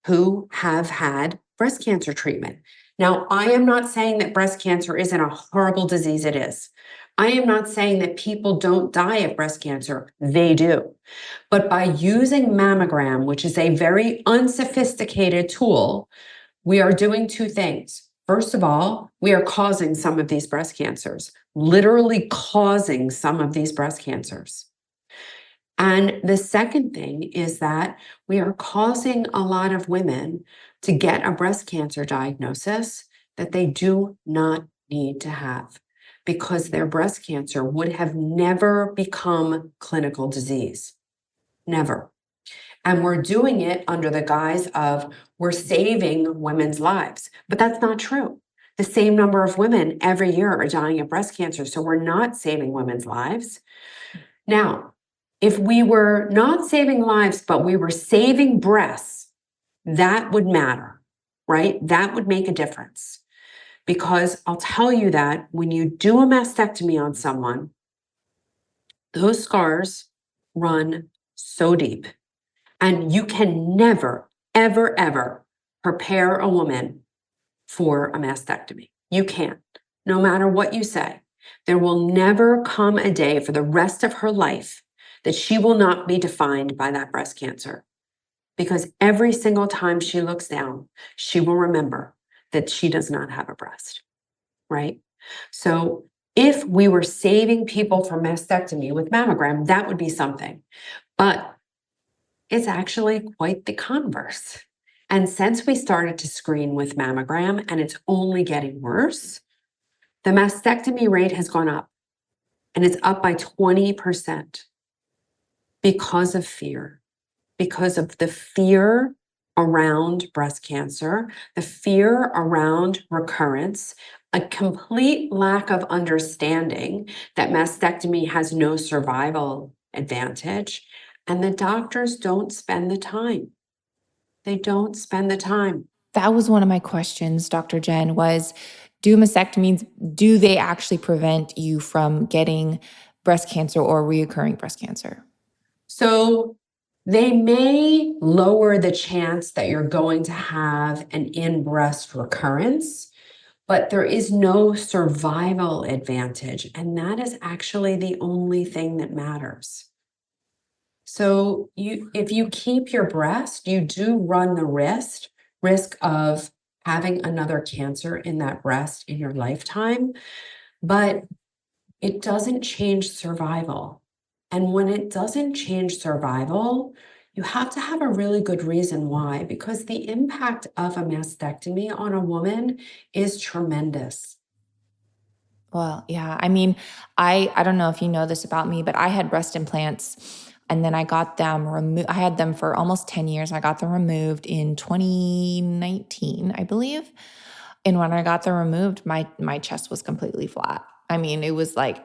who have had breast cancer treatment. Now, I am not saying that breast cancer isn't a horrible disease. It is. I am not saying that people don't die of breast cancer. They do. But by using mammogram, which is a very unsophisticated tool, we are doing two things. First of all, we are causing some of these breast cancers, literally causing some of these breast cancers. And the second thing is that we are causing a lot of women to get a breast cancer diagnosis that they do not need to have, because their breast cancer would have never become clinical disease. Never. And we're doing it under the guise of we're saving women's lives. But that's not true. The same number of women every year are dying of breast cancer. So we're not saving women's lives. Now, if we were not saving lives, but we were saving breasts, that would matter, right? That would make a difference. Because I'll tell you that when you do a mastectomy on someone, those scars run so deep. And you can never, ever, ever prepare a woman for a mastectomy. You can't, no matter what you say. There will never come a day for the rest of her life that she will not be defined by that breast cancer. Because every single time she looks down, she will remember that she does not have a breast, right? So if we were saving people from mastectomy with mammogram, that would be something. But it's actually quite the converse. And since we started to screen with mammogram, and it's only getting worse, the mastectomy rate has gone up, and it's up by 20% because of fear, because of the fear around breast cancer, the fear around recurrence, a complete lack of understanding that mastectomy has no survival advantage. And the doctors don't spend the time. They don't spend the time. That was one of my questions, Dr. Jenn, was do mastectomies, do they actually prevent you from getting breast cancer or reoccurring breast cancer? So they may lower the chance that you're going to have an in-breast recurrence, but there is no survival advantage. And that is actually the only thing that matters. So if you keep your breast, you do run the risk of having another cancer in that breast in your lifetime, but it doesn't change survival. And when it doesn't change survival, you have to have a really good reason why, because the impact of a mastectomy on a woman is tremendous. Well, yeah. I mean, I don't know if you know this about me, but I had breast implants and then I got them removed. I had them for almost 10 years. I got them removed in 2019, I believe. And when I got them removed, my chest was completely flat. I mean, it was like,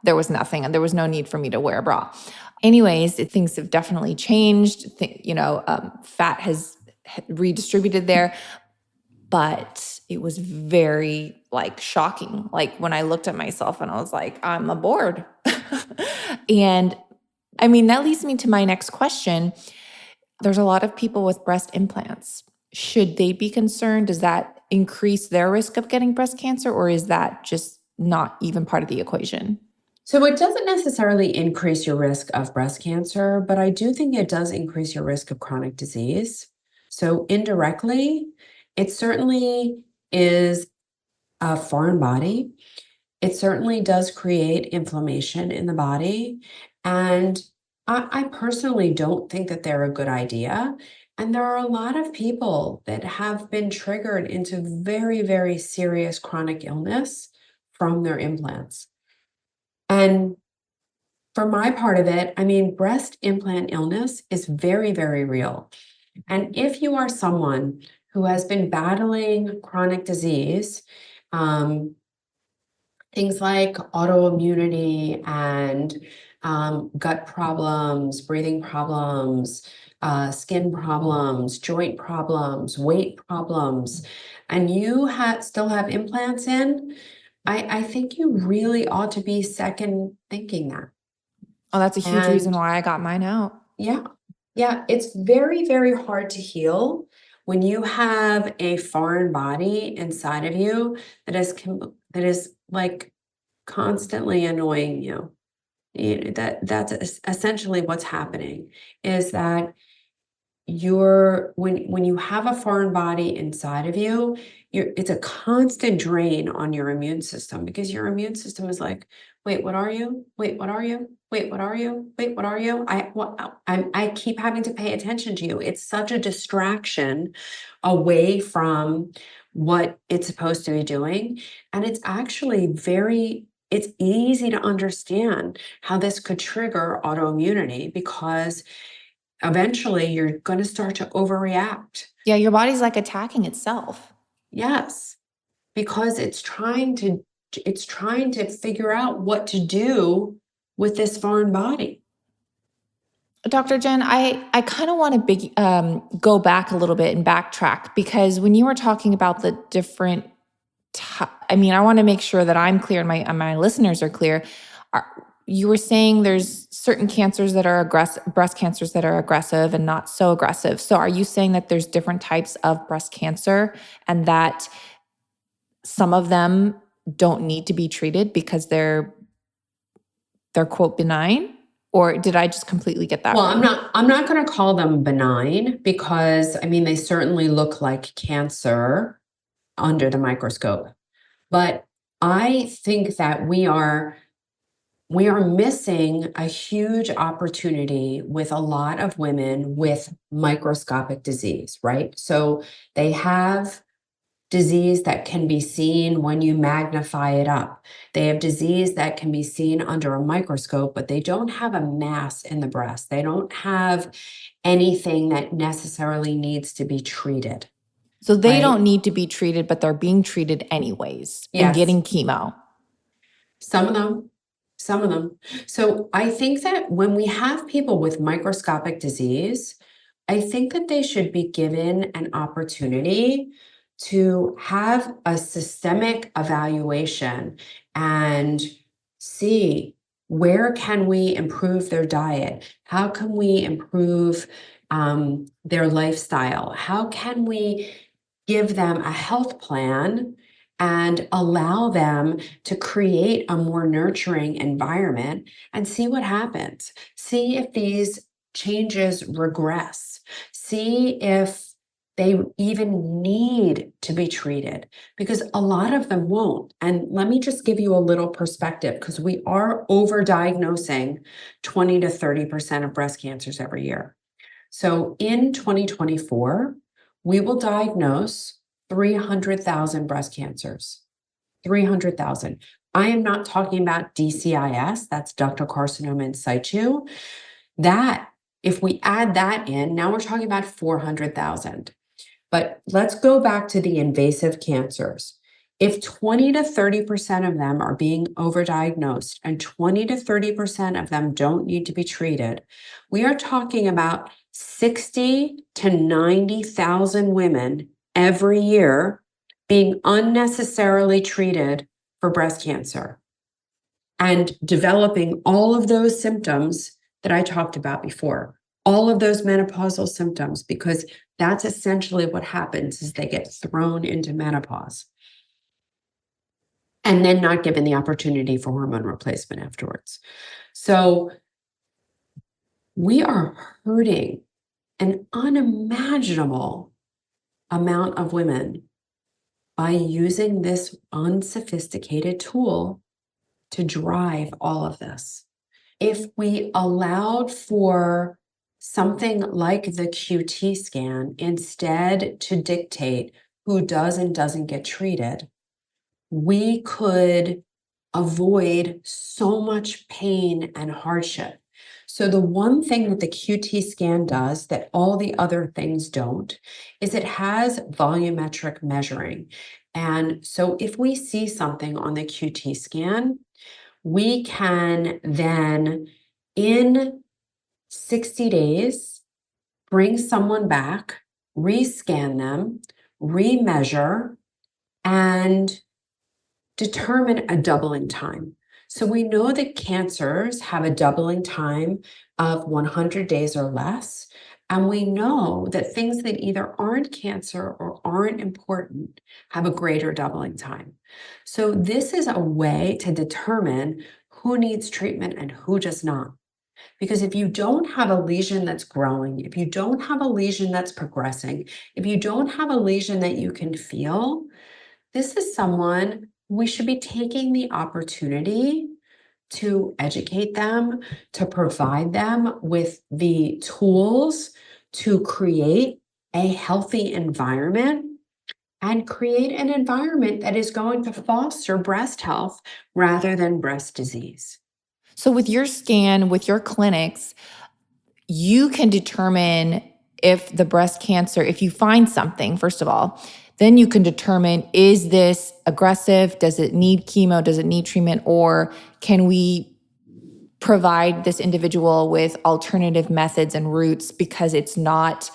there was nothing and there was no need for me to wear a bra. Anyways, things have definitely changed. Fat has redistributed there. But it was very shocking. Like when I looked at myself and I was like, I'm bored. And I mean, that leads me to my next question. There's a lot of people with breast implants. Should they be concerned? Does that increase their risk of getting breast cancer, or is that just not even part of the equation? So it doesn't necessarily increase your risk of breast cancer, but I do think it does increase your risk of chronic disease. So indirectly, it certainly is a foreign body. It certainly does create inflammation in the body. And I personally don't think that they're a good idea. And there are a lot of people that have been triggered into very, very serious chronic illness from their implants. And for my part of it, I mean, breast implant illness is very, very real. And if you are someone who has been battling chronic disease, things like autoimmunity and gut problems, breathing problems, skin problems, joint problems, weight problems, and you still have implants in, I think you really ought to be second thinking that. Oh, that's a huge reason And why I got mine out. yeah, yeah, it's very, very hard to heal when you have a foreign body inside of you that is like constantly annoying you. That's essentially what's happening, is that when you have a foreign body inside of you, it's a constant drain on your immune system, because your immune system is like, wait, what are you? Wait, what are you? Wait, what are you? Wait, what are you? I keep having to pay attention to you. It's such a distraction away from what it's supposed to be doing. And it's actually it's easy to understand how this could trigger autoimmunity, because eventually you're going to start to overreact. Yeah, your body's attacking itself. Yes, because it's trying to figure out what to do with this foreign body. Dr. Jenn, I kind of want to go back a little bit and backtrack, because when you were talking about the different, I want to make sure that I'm clear and my listeners are clear. You were saying there's certain cancers that are breast cancers that are aggressive and not so aggressive. So are you saying that there's different types of breast cancer and that some of them don't need to be treated because they're quote benign? Or did I just completely get that wrong? I'm not going to call them benign, because they certainly look like cancer under the microscope. But I think that we are missing a huge opportunity with a lot of women with microscopic disease, right? So they have disease that can be seen when you magnify it up. They have disease that can be seen under a microscope, but they don't have a mass in the breast. They don't have anything that necessarily needs to be treated. So they right? don't need to be treated, but they're being treated anyways and Yes. getting chemo. Some of them. So I think that when we have people with microscopic disease, I think that they should be given an opportunity to have a systemic evaluation and see, where can we improve their diet? How can we improve their lifestyle? How can we give them a health plan and allow them to create a more nurturing environment and see what happens. See if these changes regress. See if they even need to be treated, because a lot of them won't. And let me just give you a little perspective, because we are overdiagnosing 20 to 30% of breast cancers every year. So in 2024, we will diagnose 300,000 breast cancers. 300,000. I am not talking about DCIS, that's ductal carcinoma in situ. That, if we add that in, now we're talking about 400,000. But let's go back to the invasive cancers. If 20 to 30% of them are being overdiagnosed and 20 to 30% of them don't need to be treated, we are talking about 60 to 90,000 women every year being unnecessarily treated for breast cancer and developing all of those symptoms that I talked about before, all of those menopausal symptoms, because that's essentially what happens is they get thrown into menopause and then not given the opportunity for hormone replacement afterwards. So we are hurting an unimaginable amount of women by using this unsophisticated tool to drive all of this. If we allowed for something like the QT scan instead to dictate who does and doesn't get treated, we could avoid so much pain and hardship. So the one thing that the QT scan does that all the other things don't is it has volumetric measuring. And so if we see something on the QT scan, we can then, in 60 days, bring someone back, rescan them, remeasure, and determine a doubling time. So we know that cancers have a doubling time of 100 days or less. And we know that things that either aren't cancer or aren't important have a greater doubling time. So this is a way to determine who needs treatment and who does not. Because if you don't have a lesion that's growing, if you don't have a lesion that's progressing, if you don't have a lesion that you can feel, this is someone we should be taking the opportunity to educate them, to provide them with the tools to create a healthy environment and create an environment that is going to foster breast health rather than breast disease. So with your scan, with your clinics, you can determine if the breast cancer, if you find something, first of all, then you can determine, is this aggressive? Does it need chemo? Does it need treatment? Or can we provide this individual with alternative methods and routes because it's not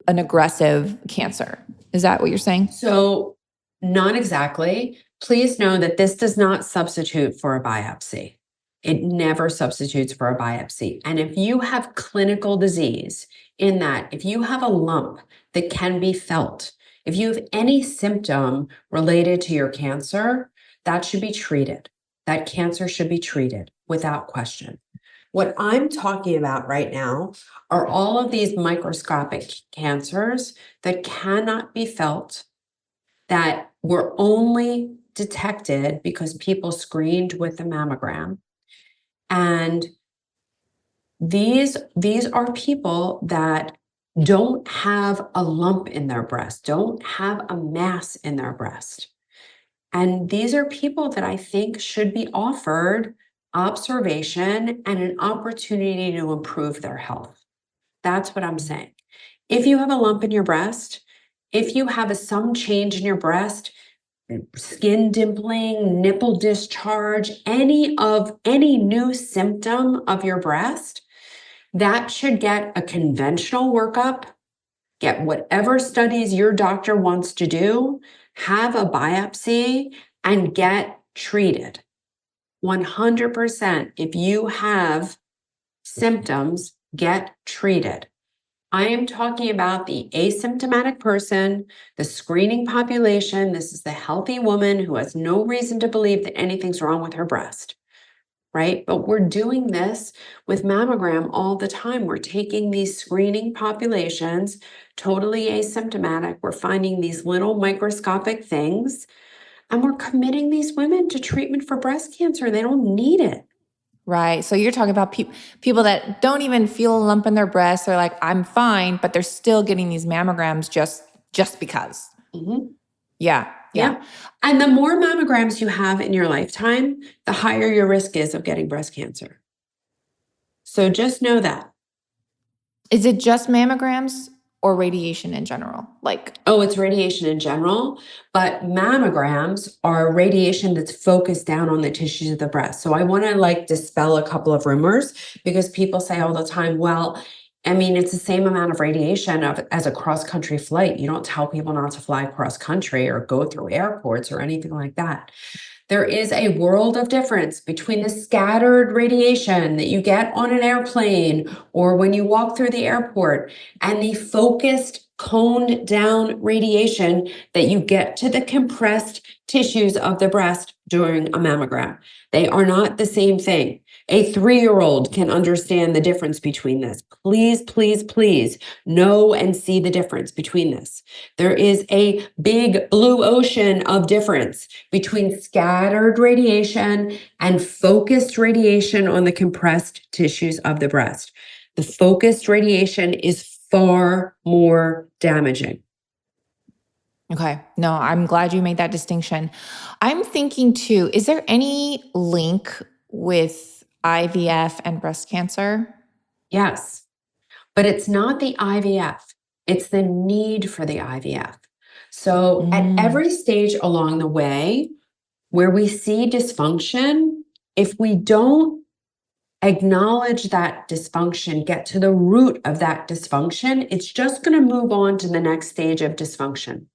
an aggressive cancer? Is that what you're saying? So, not exactly. Please know that this does not substitute for a biopsy. It never substitutes for a biopsy. And if you have clinical disease, in that, if you have a lump that can be felt, if you have any symptom related to your cancer, that should be treated. That cancer should be treated without question. What I'm talking about right now are all of these microscopic cancers that cannot be felt, that were only detected because people screened with the mammogram. And these are people that don't have a lump in their breast, don't have a mass in their breast. And these are people that I think should be offered observation and an opportunity to improve their health. That's what I'm saying. If you have a lump in your breast, if you have some change in your breast, skin dimpling, nipple discharge, any new symptom of your breast, that should get a conventional workup, get whatever studies your doctor wants to do, have a biopsy, and get treated. 100%, if you have symptoms, get treated. I am talking about the asymptomatic person, the screening population. This is the healthy woman who has no reason to believe that anything's wrong with her breast, right? But we're doing this with mammogram all the time. We're taking these screening populations, totally asymptomatic. We're finding these little microscopic things, and we're committing these women to treatment for breast cancer. They don't need it. Right. So you're talking about people that don't even feel a lump in their breast. They're like, I'm fine, but they're still getting these mammograms just because. Mhm. Yeah. Yeah. Yeah. And the more mammograms you have in your lifetime, the higher your risk is of getting breast cancer. So just know that. Is it just mammograms or radiation in general? Like, Oh, it's radiation in general, but mammograms are radiation that's focused down on the tissues of the breast. So I want to dispel a couple of rumors, because people say all the time, well, I mean, it's the same amount of radiation as a cross-country flight. You don't tell people not to fly cross-country or go through airports or anything like that. There is a world of difference between the scattered radiation that you get on an airplane or when you walk through the airport, and the focused, coned down radiation that you get to the compressed tissues of the breast during a mammogram. They are not the same thing. A 3-year-old can understand the difference between this. Please, please, please know and see the difference between this. There is a big blue ocean of difference between scattered radiation and focused radiation on the compressed tissues of the breast. The focused radiation is far more damaging. okay. No, I'm glad you made that distinction. I'm thinking too, is there any link with IVF and breast cancer? Yes, but it's not the IVF, it's the need for the IVF. So at Mm, every stage along the way where we see dysfunction, if we don't acknowledge that dysfunction, get to the root of that dysfunction, it's just going to move on to the next stage of dysfunction.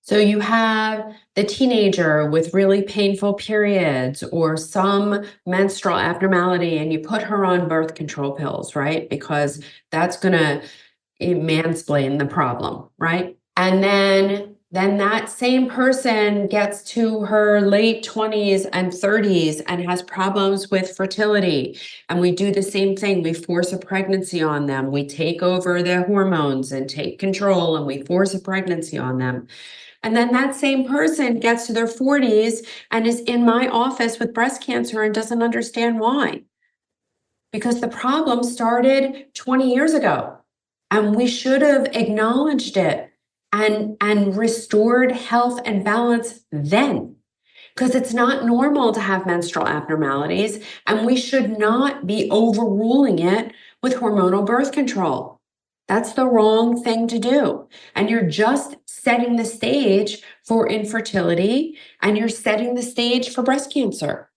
So you have the teenager with really painful periods or some menstrual abnormality, and you put her on birth control pills, right? Because that's going to mansplain the problem, right? And then that same person gets to her late 20s and 30s and has problems with fertility. And we do the same thing. We force a pregnancy on them. We take over their hormones and take control, and we force a pregnancy on them. And then that same person gets to their 40s and is in my office with breast cancer and doesn't understand why. Because the problem started 20 years ago. And we should have acknowledged it and restored health and balance then. Because it's not normal to have menstrual abnormalities, and we should not be overruling it with hormonal birth control. That's the wrong thing to do. And you're just setting the stage for infertility, and you're setting the stage for breast cancer.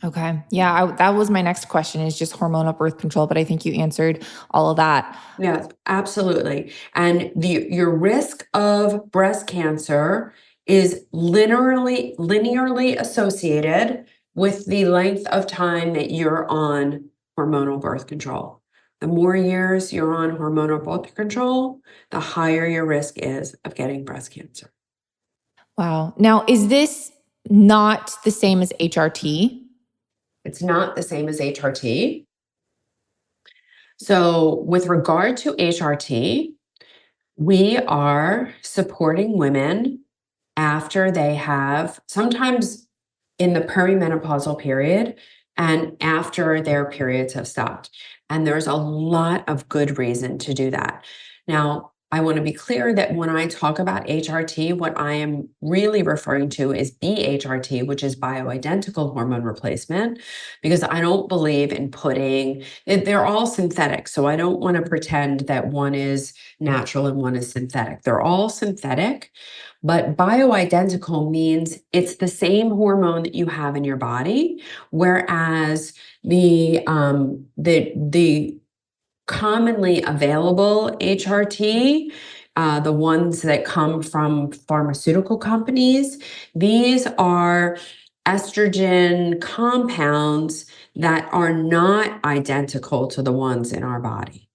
okay. Yeah, that was my next question, is just hormonal birth control, but I think you answered all of that. Yes, absolutely. And your risk of breast cancer is linearly associated with the length of time that you're on hormonal birth control. The more years you're on hormonal birth control, the higher your risk is of getting breast cancer. Wow. Now, is this not the same as HRT? It's not the same as HRT. So, with regard to HRT, we are supporting women after they have, sometimes in the perimenopausal period and after their periods have stopped. And there's a lot of good reason to do that. Now, I want to be clear that when I talk about HRT, what I am really referring to is BHRT, which is bioidentical hormone replacement, because I don't believe in they're all synthetic. So I don't want to pretend that one is natural and one is synthetic. They're all synthetic. But bioidentical means it's the same hormone that you have in your body, whereas the commonly available HRT, the ones that come from pharmaceutical companies, these are estrogen compounds that are not identical to the ones in our body.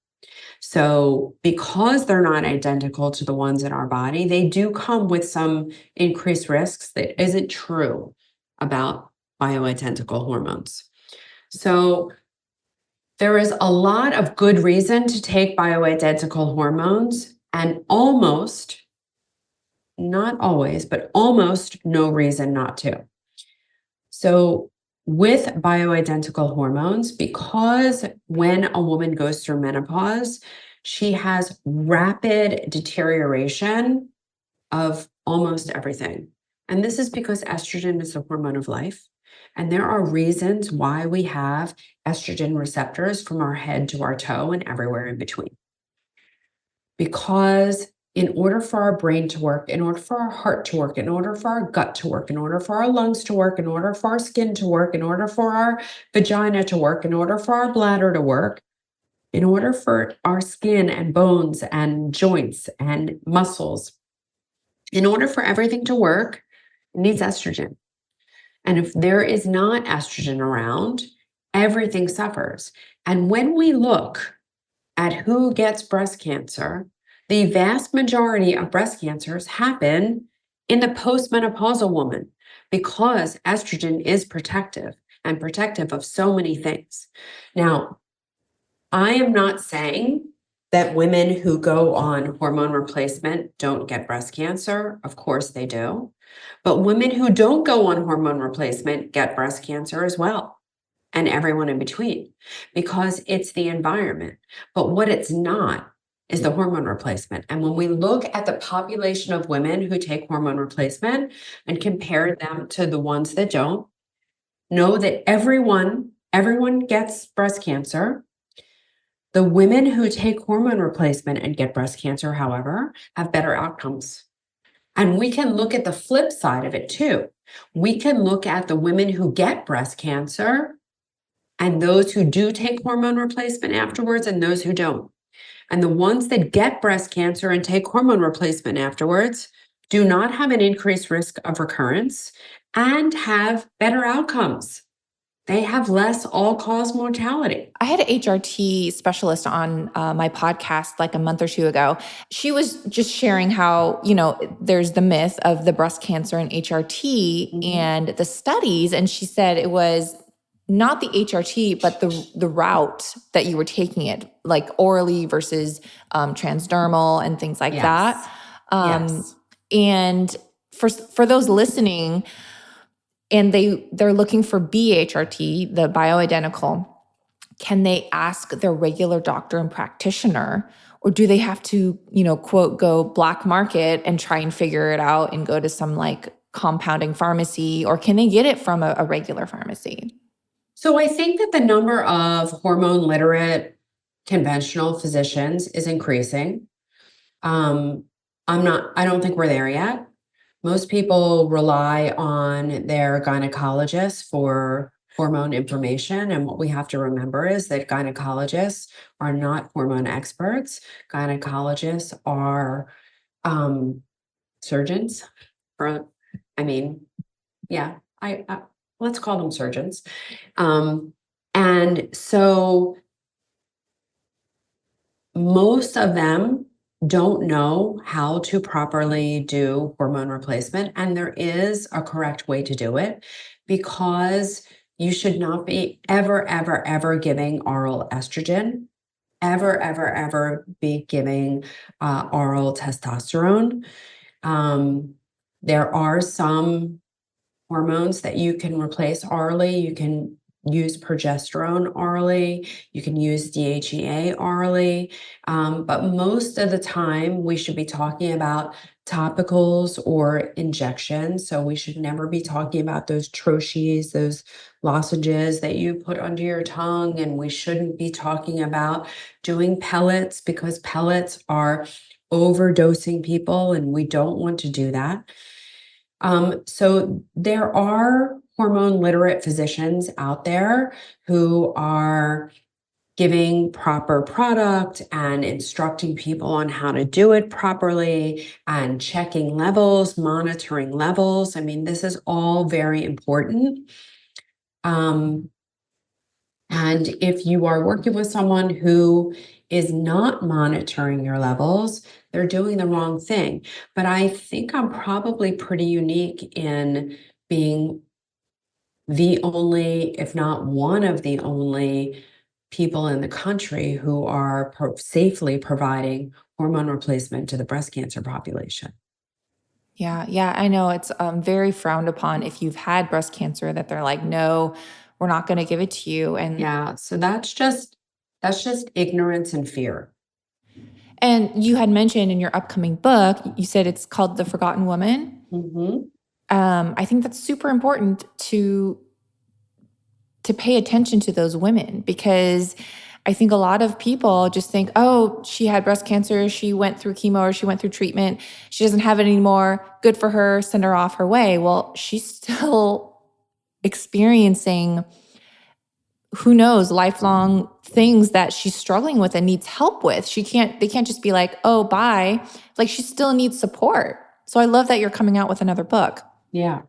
So because they're not identical to the ones in our body, they do come with some increased risks that isn't true about bioidentical hormones. So there is a lot of good reason to take bioidentical hormones and almost, not always, but almost no reason not to. So with bioidentical hormones, because when a woman goes through menopause, she has rapid deterioration of almost everything. And this is because estrogen is the hormone of life. And there are reasons why we have estrogen receptors from our head to our toe and everywhere in between. Because in order for our brain to work, in order for our heart to work, in order for our gut to work, in order for our lungs to work, in order for our skin to work, in order for our vagina to work, in order for our bladder to work, in order for our skin and bones and joints and muscles, in order for everything to work, it needs estrogen. And if there is not estrogen around, everything suffers. And when we look at who gets breast cancer, the vast majority of breast cancers happen in the postmenopausal woman because estrogen is protective and protective of so many things. Now, I am not saying that women who go on hormone replacement don't get breast cancer. Of course they do. But women who don't go on hormone replacement get breast cancer as well, and everyone in between, because it's the environment. But what it's not is the hormone replacement. And when we look at the population of women who take hormone replacement and compare them to the ones that don't, know that everyone gets breast cancer. The women who take hormone replacement and get breast cancer, however, have better outcomes. And we can look at the flip side of it too. We can look at the women who get breast cancer and those who do take hormone replacement afterwards and those who don't. And the ones that get breast cancer and take hormone replacement afterwards do not have an increased risk of recurrence and have better outcomes. They have less all-cause mortality. I had an HRT specialist on my podcast like a month or two ago. She was just sharing how, there's the myth of the breast cancer and HRT and the studies. And she said it was not the HRT, but the route that you were taking it, like orally versus transdermal and things like that. Yes. And for those listening, and they're looking for BHRT, the bioidentical, can they ask their regular doctor and practitioner, or do they have to, quote, go black market and try and figure it out and go to some like compounding pharmacy, or can they get it from a regular pharmacy? So I think that the number of hormone literate conventional physicians is increasing. I don't think we're there yet. Most people rely on their gynecologist for hormone information. And what we have to remember is that gynecologists are not hormone experts. Gynecologists are surgeons. Let's call them surgeons. And so most of them don't know how to properly do hormone replacement. And there is a correct way to do it, because you should not be ever giving oral estrogen, ever be giving oral testosterone. There are some hormones that you can replace orally. You can use progesterone orally. You can use DHEA orally. But most of the time, we should be talking about topicals or injections. So we should never be talking about those troches, those lozenges that you put under your tongue. And we shouldn't be talking about doing pellets, because pellets are overdosing people, and we don't want to do that. So there are hormone literate physicians out there who are giving proper product and instructing people on how to do it properly and checking levels, monitoring levels. I mean, this is all very important. And if you are working with someone who is not monitoring your levels, they're doing the wrong thing. But I think I'm probably pretty unique in being the only, if not one of the only people in the country who are safely providing hormone replacement to the breast cancer population. Yeah, yeah, I know it's very frowned upon if you've had breast cancer that they're like, no, we're not going to give it to you. Yeah, so that's just ignorance and fear. And you had mentioned in your upcoming book, you said it's called The Forgotten Woman. Hmm. I think that's super important to pay attention to those women, because I think a lot of people just think, oh, she had breast cancer, she went through chemo or she went through treatment, she doesn't have it anymore, good for her, send her off her way. Well, she's still experiencing, who knows, lifelong things that she's struggling with and needs help with. They can't just be like, oh, bye. Like, she still needs support. So I love that you're coming out with another book. Yeah.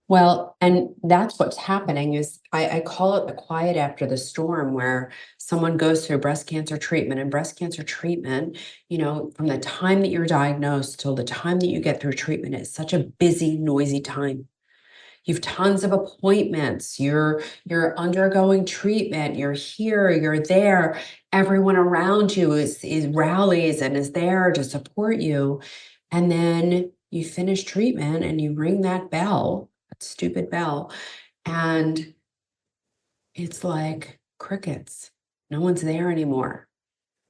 Well, and that's what's happening is I call it the quiet after the storm, where someone goes through breast cancer treatment, and breast cancer treatment, from the time that you're diagnosed till the time that you get through treatment, it's such a busy, noisy time. You've tons of appointments, you're undergoing treatment, you're here, you're there. Everyone around you is rallies and is there to support you. And then you finish treatment and you ring that bell, that stupid bell, and it's like crickets. No one's there anymore.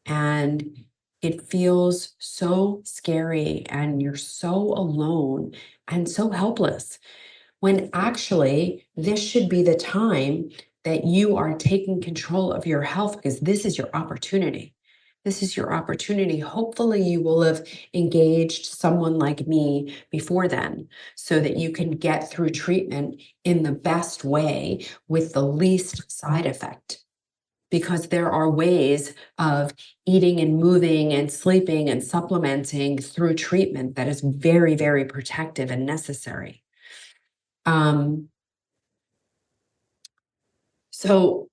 And it feels so scary, and you're so alone and so helpless, when actually this should be the time that you are taking control of your health, because this is your opportunity. This is your opportunity. Hopefully, you will have engaged someone like me before then so that you can get through treatment in the best way with the least side effect. Because there are ways of eating and moving and sleeping and supplementing through treatment that is very, very protective and necessary. Um, so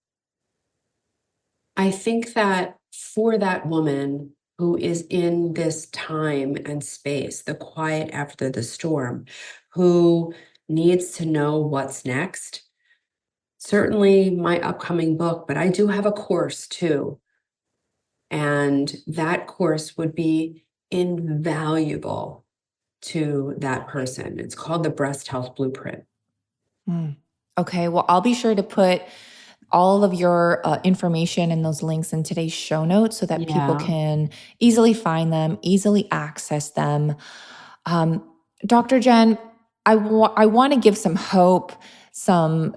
I think that for that woman who is in this time and space, the quiet after the storm, who needs to know what's next, certainly my upcoming book, but I do have a course too. And that course would be invaluable to that person. It's called the Breast Health Blueprint. Mm. Okay, well, I'll be sure to put all of your information and those links in today's show notes so that people Yeah. can easily find them, easily access them. Um, Dr. Jenn, I want to give some hope, some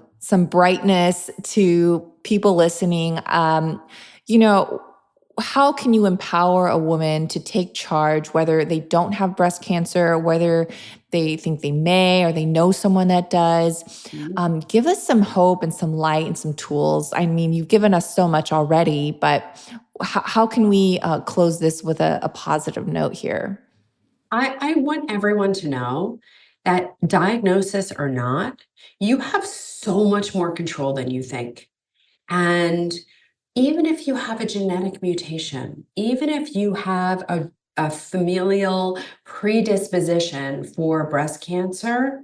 brightness to people listening. You know, how can you empower a woman to take charge, whether they don't have breast cancer, whether they think they may, or they know someone that does? Mhm. Give us some hope and some light and some tools. I mean, you've given us so much already, but how can we close this with a positive note here? I want everyone to know that, diagnosis or not, you have so much more control than you think. And even if you have a genetic mutation, even if you have a familial predisposition for breast cancer,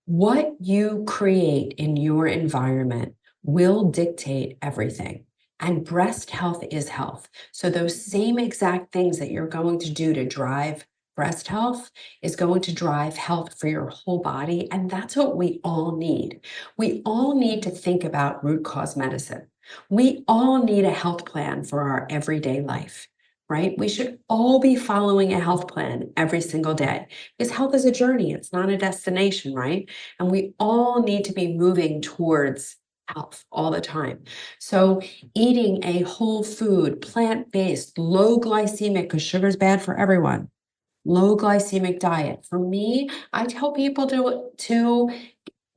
what you create in your environment will dictate everything. And breast health is health. So, those same exact things that you're going to do to drive breast health is going to drive health for your whole body. And that's what we all need. We all need to think about root cause medicine. We all need a health plan for our everyday life, right? We should all be following a health plan every single day, because health is a journey, it's not a destination, right? And we all need to be moving towards health all the time. So, eating a whole food, plant-based, low glycemic, because sugar is bad for everyone, low glycemic diet. For me, I tell people to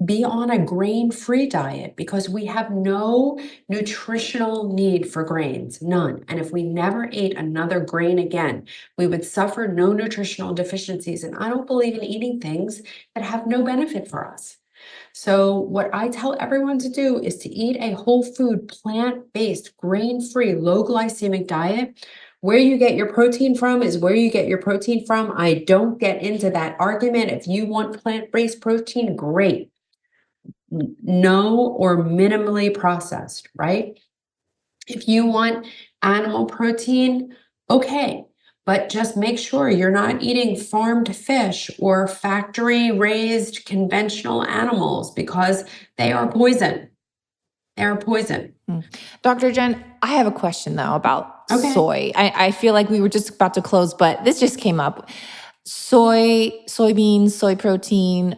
be on a grain-free diet, because we have no nutritional need for grains, none. And if we never ate another grain again, we would suffer no nutritional deficiencies. And I don't believe in eating things that have no benefit for us. So what I tell everyone to do is to eat a whole food, plant-based, grain-free, low glycemic diet. Where you get your protein from is where you get your protein from. I don't get into that argument. If you want plant-based protein, great. No or minimally processed, right? If you want animal protein, okay. But just make sure you're not eating farmed fish or factory raised conventional animals because they are poison. They are poison. Dr. Jenn, I have a question though about Okay. soy. I feel like we were just about to close, but this just came up. Soybeans, soy protein,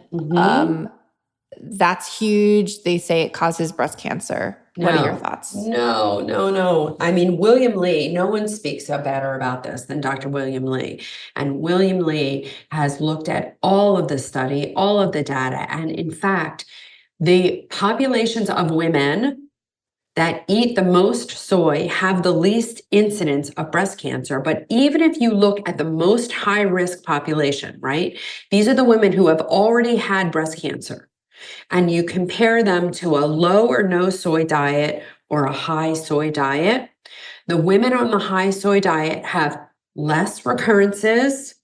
that's huge. They say it causes breast cancer. What are your thoughts? No. I mean, William Lee, no one speaks better about this than Dr. William Lee. And William Lee has looked at all of the study, all of the data. And in fact, the populations of women that eat the most soy have the least incidence of breast cancer. But even if you look at the most high risk population, right? These are the women who have already had breast cancer. And you compare them to a low or no soy diet or a high soy diet, the women on the high soy diet have less recurrences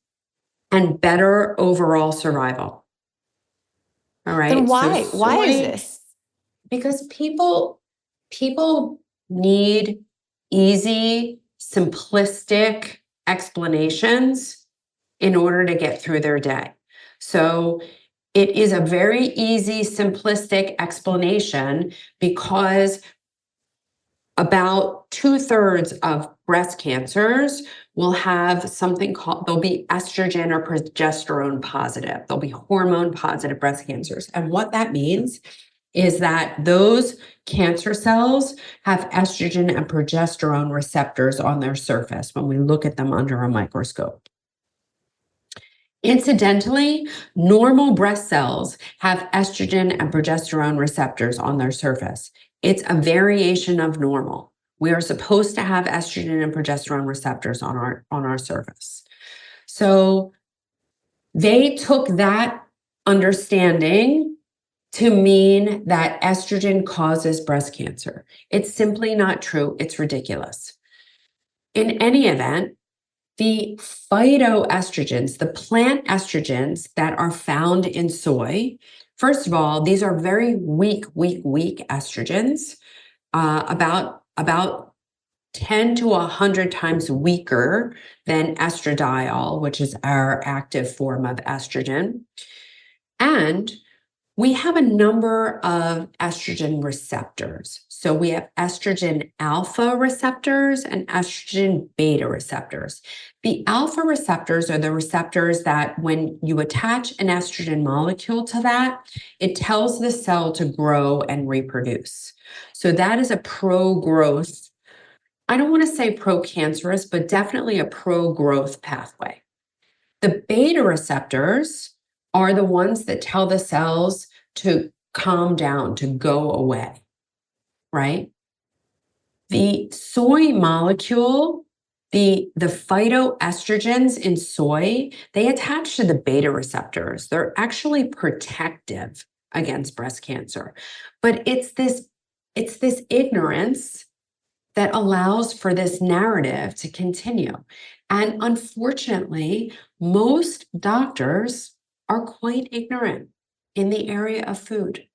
and better overall survival. All right. Then why? Why is this? Because people need easy, simplistic explanations in order to get through their day. So it is a very easy, simplistic explanation because about 2/3 of breast cancers will have something called, they'll be estrogen or progesterone positive. They'll be hormone positive breast cancers. And what that means is that those cancer cells have estrogen and progesterone receptors on their surface when we look at them under a microscope. Incidentally, normal breast cells have estrogen and progesterone receptors on their surface. It's a variation of normal. We are supposed to have estrogen and progesterone receptors on our surface. So they took that understanding to mean that estrogen causes breast cancer. It's simply not true. It's ridiculous. In any event, the phytoestrogens, the plant estrogens that are found in soy, first of all, these are very weak estrogens, about 10 to 100 times weaker than estradiol, which is our active form of estrogen. And we have a number of estrogen receptors. So we have estrogen alpha receptors and estrogen beta receptors. The alpha receptors are the receptors that when you attach an estrogen molecule to that, it tells the cell to grow and reproduce. So that is a pro-growth, I don't want to say pro-cancerous, but definitely a pro-growth pathway. The beta receptors are the ones that tell the cells to calm down, to go away, right? The soy molecule, the phytoestrogens in soy, they attach to the beta receptors. They're actually protective against breast cancer. But it's this ignorance that allows for this narrative to continue. And unfortunately, most doctors are quite ignorant in the area of food,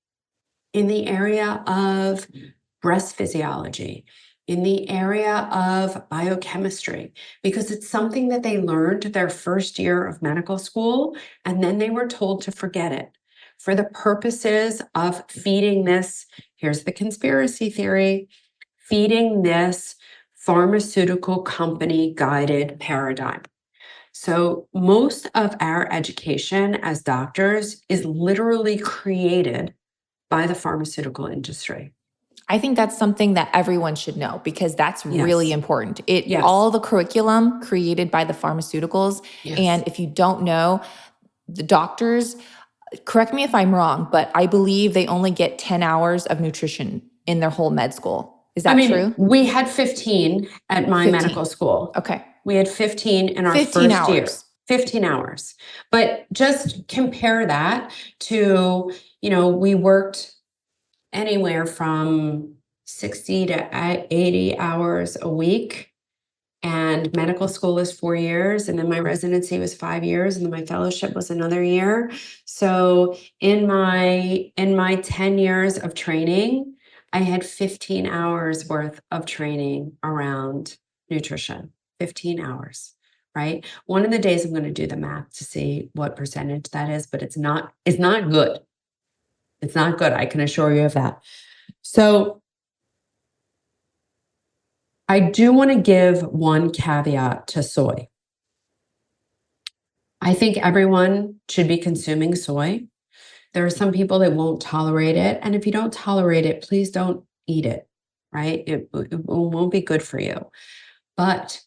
in the area of breast physiology, in the area of biochemistry, because it's something that they learned their first year of medical school, and then they were told to forget it for the purposes of feeding this, here's the conspiracy theory, feeding this pharmaceutical company guided paradigm. So most of our education as doctors is literally created by the pharmaceutical industry. I think that's something that everyone should know because that's really important. Yes. All the curriculum created by the pharmaceuticals. Yes. And if you don't know, the doctors, correct me if I'm wrong, but I believe they only get 10 hours of nutrition in their whole med school. Is that true? We had 15 at my medical school. Okay. We had 15 in our 15 first year. hours. 15 hours. But just compare that to, we worked anywhere from 60 to 80 hours a week. And medical school is 4 years, and then my residency was 5 years, and then my fellowship was another year. So in my 10 years of training, I had 15 hours worth of training around nutrition. 15 hours, right? One of the days I'm going to do the math to see what percentage that is, but it's not good. It's not good. I can assure you of that. So I do want to give one caveat to soy. I think everyone should be consuming soy. There are some people that won't tolerate it. And if you don't tolerate it, please don't eat it, right? It won't be good for you. But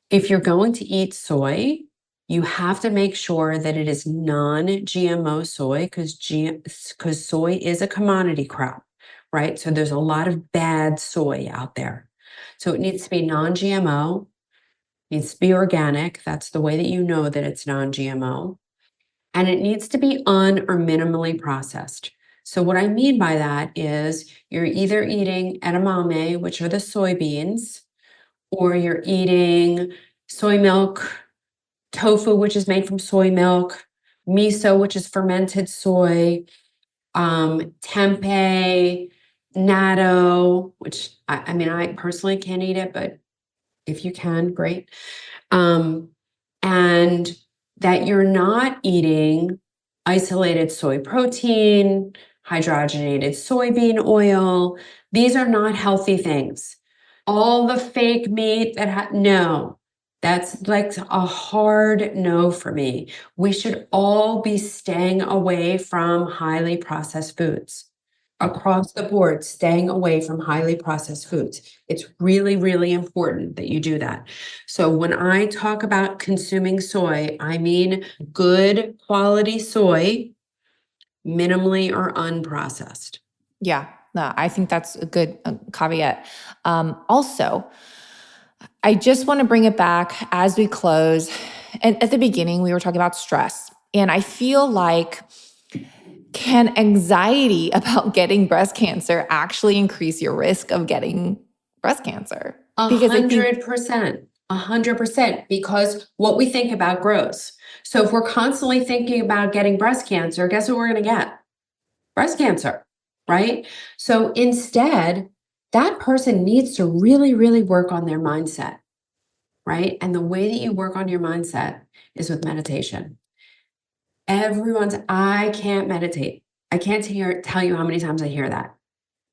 if you're going to eat soy, you have to make sure that it is non-GMO soy because soy is a commodity crop, right? So there's a lot of bad soy out there. So it needs to be non-GMO, needs to be organic. That's the way that you know that it's non-GMO. And it needs to be or minimally processed. So what I mean by that is you're either eating edamame, which are the soybeans, or you're eating soy milk, tofu, which is made from soy milk, miso, which is fermented soy, tempeh, natto, which I personally can't eat it, but if you can, great. And that you're not eating isolated soy protein, hydrogenated soybean oil. These are not healthy things. All the fake meat no, that's like a hard no for me. We should all be staying away from highly processed foods. Across the board, staying away from highly processed foods. It's really, really important that you do that. So when I talk about consuming soy, I mean good quality soy, minimally or unprocessed. Yeah, no, I think that's a good caveat. Also, I just want to bring it back as we close. And at the beginning, we were talking about stress. And I feel like, can anxiety about getting breast cancer actually increase your risk of getting breast cancer? Because 100%, 100%, because what we think about grows. So if we're constantly thinking about getting breast cancer, guess what we're going to get? Breast cancer, right? So instead, that person needs to really, really work on their mindset, right? And the way that you work on your mindset is with meditation. I can't meditate. I can't tell you how many times I hear that.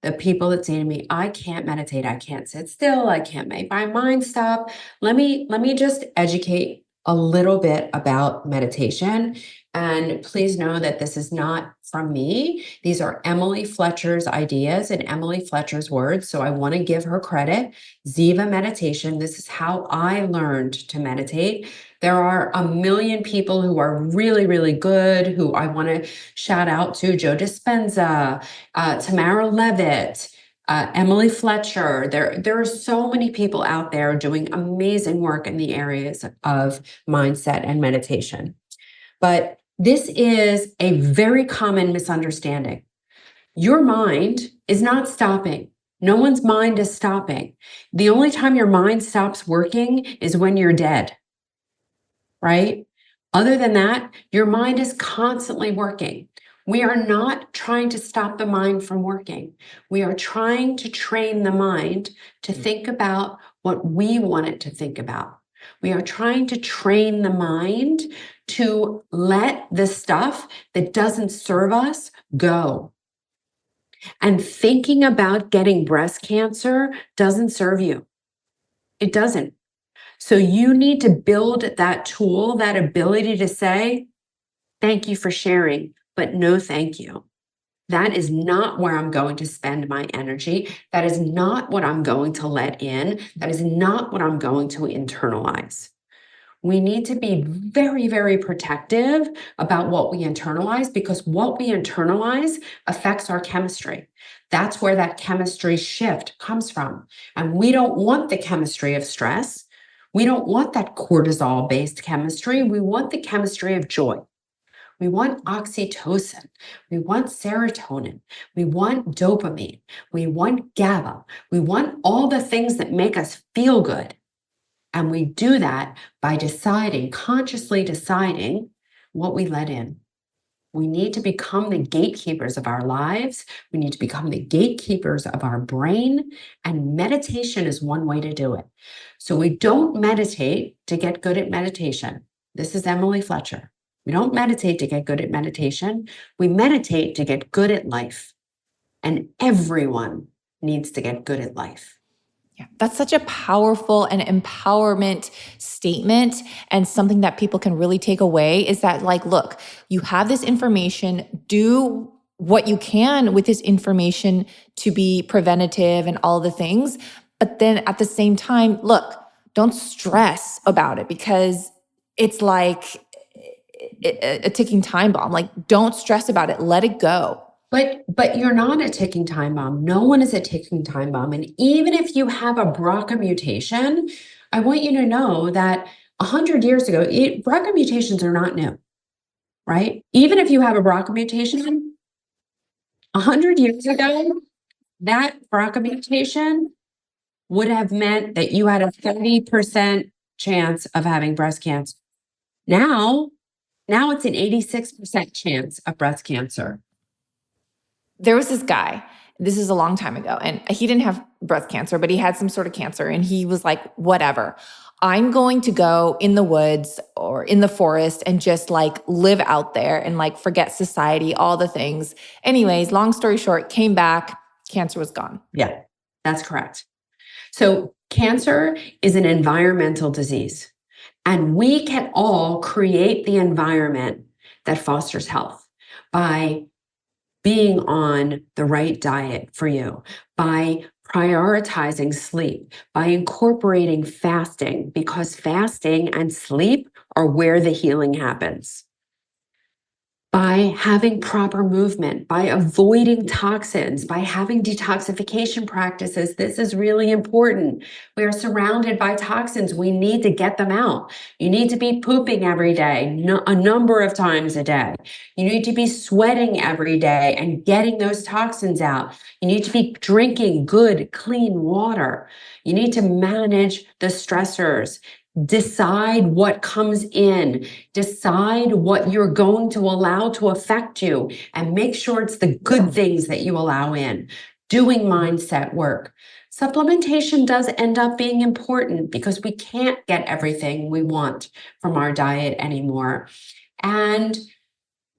The people that say to me, I can't meditate, I can't sit still, I can't make my mind stop. Let me just educate a little bit about meditation. And please know that this is not from me. These are Emily Fletcher's ideas and Emily Fletcher's words. So I want to give her credit. Ziva meditation. This is how I learned to meditate. There are a million people who are really, really good, who I want to shout out to: Joe Dispenza, Tamara Levitt, Emily Fletcher. There are so many people out there doing amazing work in the areas of mindset and meditation. But this is a very common misunderstanding. Your mind is not stopping. No one's mind is stopping. The only time your mind stops working is when you're dead, right? Other than that, your mind is constantly working. We are not trying to stop the mind from working. We are trying to train the mind to think about what we want it to think about. We are trying to train the mind to let the stuff that doesn't serve us go. And thinking about getting breast cancer doesn't serve you. It doesn't. So you need to build that tool, that ability to say, thank you for sharing, but no thank you. That is not where I'm going to spend my energy. That is not what I'm going to let in. That is not what I'm going to internalize. We need to be very, very protective about what we internalize, because what we internalize affects our chemistry. That's where that chemistry shift comes from. And we don't want the chemistry of stress. We don't want that cortisol-based chemistry. We want the chemistry of joy. We want oxytocin. We want serotonin. We want dopamine. We want GABA. We want all the things that make us feel good. And we do that by consciously deciding what we let in. We need to become the gatekeepers of our lives. We need to become the gatekeepers of our brain. And meditation is one way to do it. So we don't meditate to get good at meditation. This is Emily Fletcher. We don't meditate to get good at meditation. We meditate to get good at life. And everyone needs to get good at life. Yeah, that's such a powerful and empowerment statement, and something that people can really take away is that, like, look, you have this information, do what you can with this information to be preventative and all the things. But then at the same time, look, don't stress about it, because it's like a ticking time bomb. Like, don't stress about it. Let it go. But you're not a ticking time bomb. No one is a ticking time bomb. And even if you have a BRCA mutation, I want you to know that 100 years ago, BRCA mutations are not new, right? Even if you have a BRCA mutation, 100 years ago, that BRCA mutation would have meant that you had a 30% chance of having breast cancer. Now it's an 86% chance of breast cancer. There was this guy, this is a long time ago, and he didn't have breast cancer, but he had some sort of cancer. And he was like, whatever, I'm going to go in the woods or in the forest and just like live out there and like forget society, all the things. Anyways, long story short, came back, cancer was gone. Yeah, that's correct. So cancer is an environmental disease, and we can all create the environment that fosters health by being on the right diet for you, by prioritizing sleep, by incorporating fasting, because fasting and sleep are where the healing happens. By having proper movement, by avoiding toxins, by having detoxification practices. This is really important. We are surrounded by toxins. We need to get them out. You need to be pooping every day, a number of times a day. You need to be sweating every day and getting those toxins out. You need to be drinking good, clean water. You need to manage the stressors. Decide what comes in, decide what you're going to allow to affect you, and make sure it's the good things that you allow in. Doing mindset work. Supplementation does end up being important because we can't get everything we want from our diet anymore. And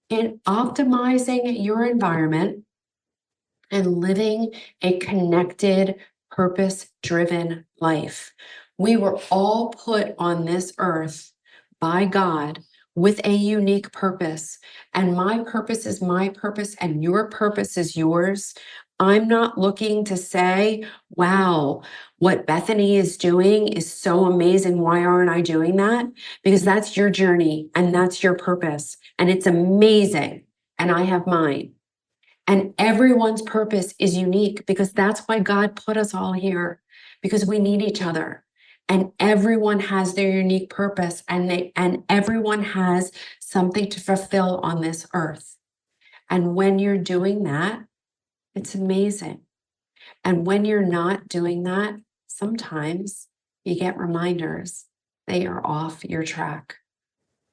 in optimizing your environment and living a connected, purpose-driven life. We were all put on this earth by God with a unique purpose. And my purpose is my purpose, and your purpose is yours. I'm not looking to say, wow, what Bethany is doing is so amazing. Why aren't I doing that? Because that's your journey and that's your purpose. And it's amazing. And I have mine. And everyone's purpose is unique, because that's why God put us all here, because we need each other. And everyone has their unique purpose, and everyone has something to fulfill on this earth. And when you're doing that, it's amazing. And when you're not doing that, sometimes you get reminders that you're off your track.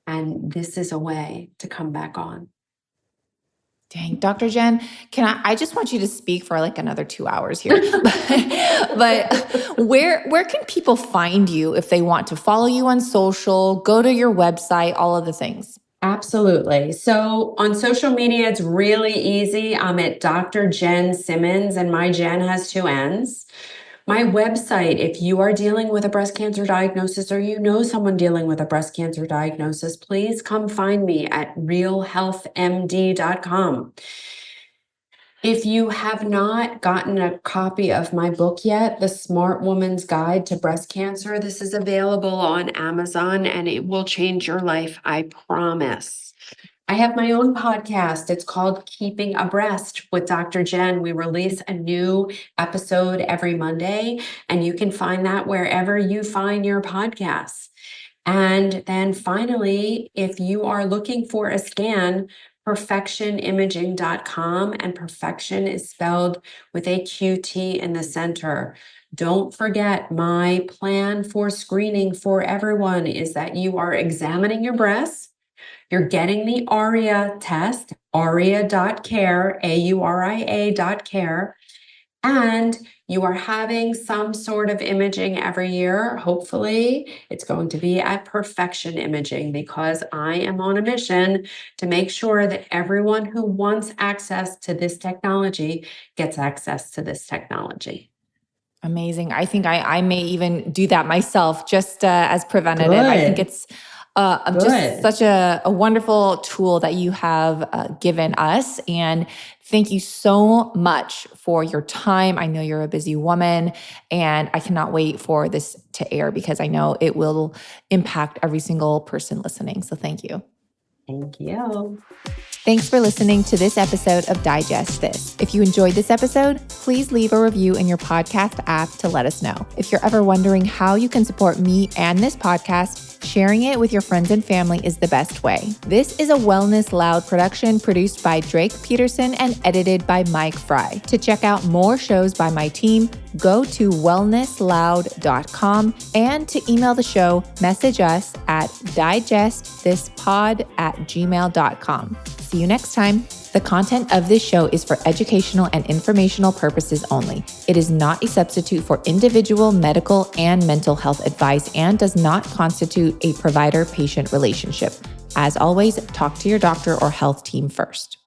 And this is a way to come back on. Dang, Dr. Jenn, I just want you to speak for like another 2 hours here. But where can people find you if they want to follow you on social, go to your website, all of the things? Absolutely. So on social media, it's really easy. I'm at Dr. Jenn Simmons, and my Jen has 2 N's. My website, if you are dealing with a breast cancer diagnosis, or you know someone dealing with a breast cancer diagnosis, please come find me at realhealthmd.com. If you have not gotten a copy of my book yet, The Smart Woman's Guide to Breast Cancer, this is available on Amazon, and it will change your life, I promise. I have my own podcast. It's called Keeping Abreast with Dr. Jenn. We release a new episode every Monday, and you can find that wherever you find your podcasts. And then finally, if you are looking for a scan, perfectionimaging.com, and perfection is spelled with a QT in the center. Don't forget, my plan for screening for everyone is that you are examining your breasts. You're getting the ARIA test, aria.care, AURIA.care, and you are having some sort of imaging every year. Hopefully, it's going to be at Perfection Imaging, because I am on a mission to make sure that everyone who wants access to this technology gets access to this technology. Amazing. I think I may even do that myself just as preventative. I think it's just such a wonderful tool that you have given us. And thank you so much for your time. I know you're a busy woman, and I cannot wait for this to air because I know it will impact every single person listening. So thank you. Thank you. Thanks for listening to this episode of Digest This. If you enjoyed this episode, please leave a review in your podcast app to let us know. If you're ever wondering how you can support me and this podcast, sharing it with your friends and family is the best way. This is a Wellness Loud production produced by Drake Peterson and edited by Mike Fry. To check out more shows by my team, go to wellnessloud.com, and to email the show, message us at digestthispod@gmail.com. See you next time. The content of this show is for educational and informational purposes only. It is not a substitute for individual medical and mental health advice and does not constitute a provider-patient relationship. As always, talk to your doctor or health team first.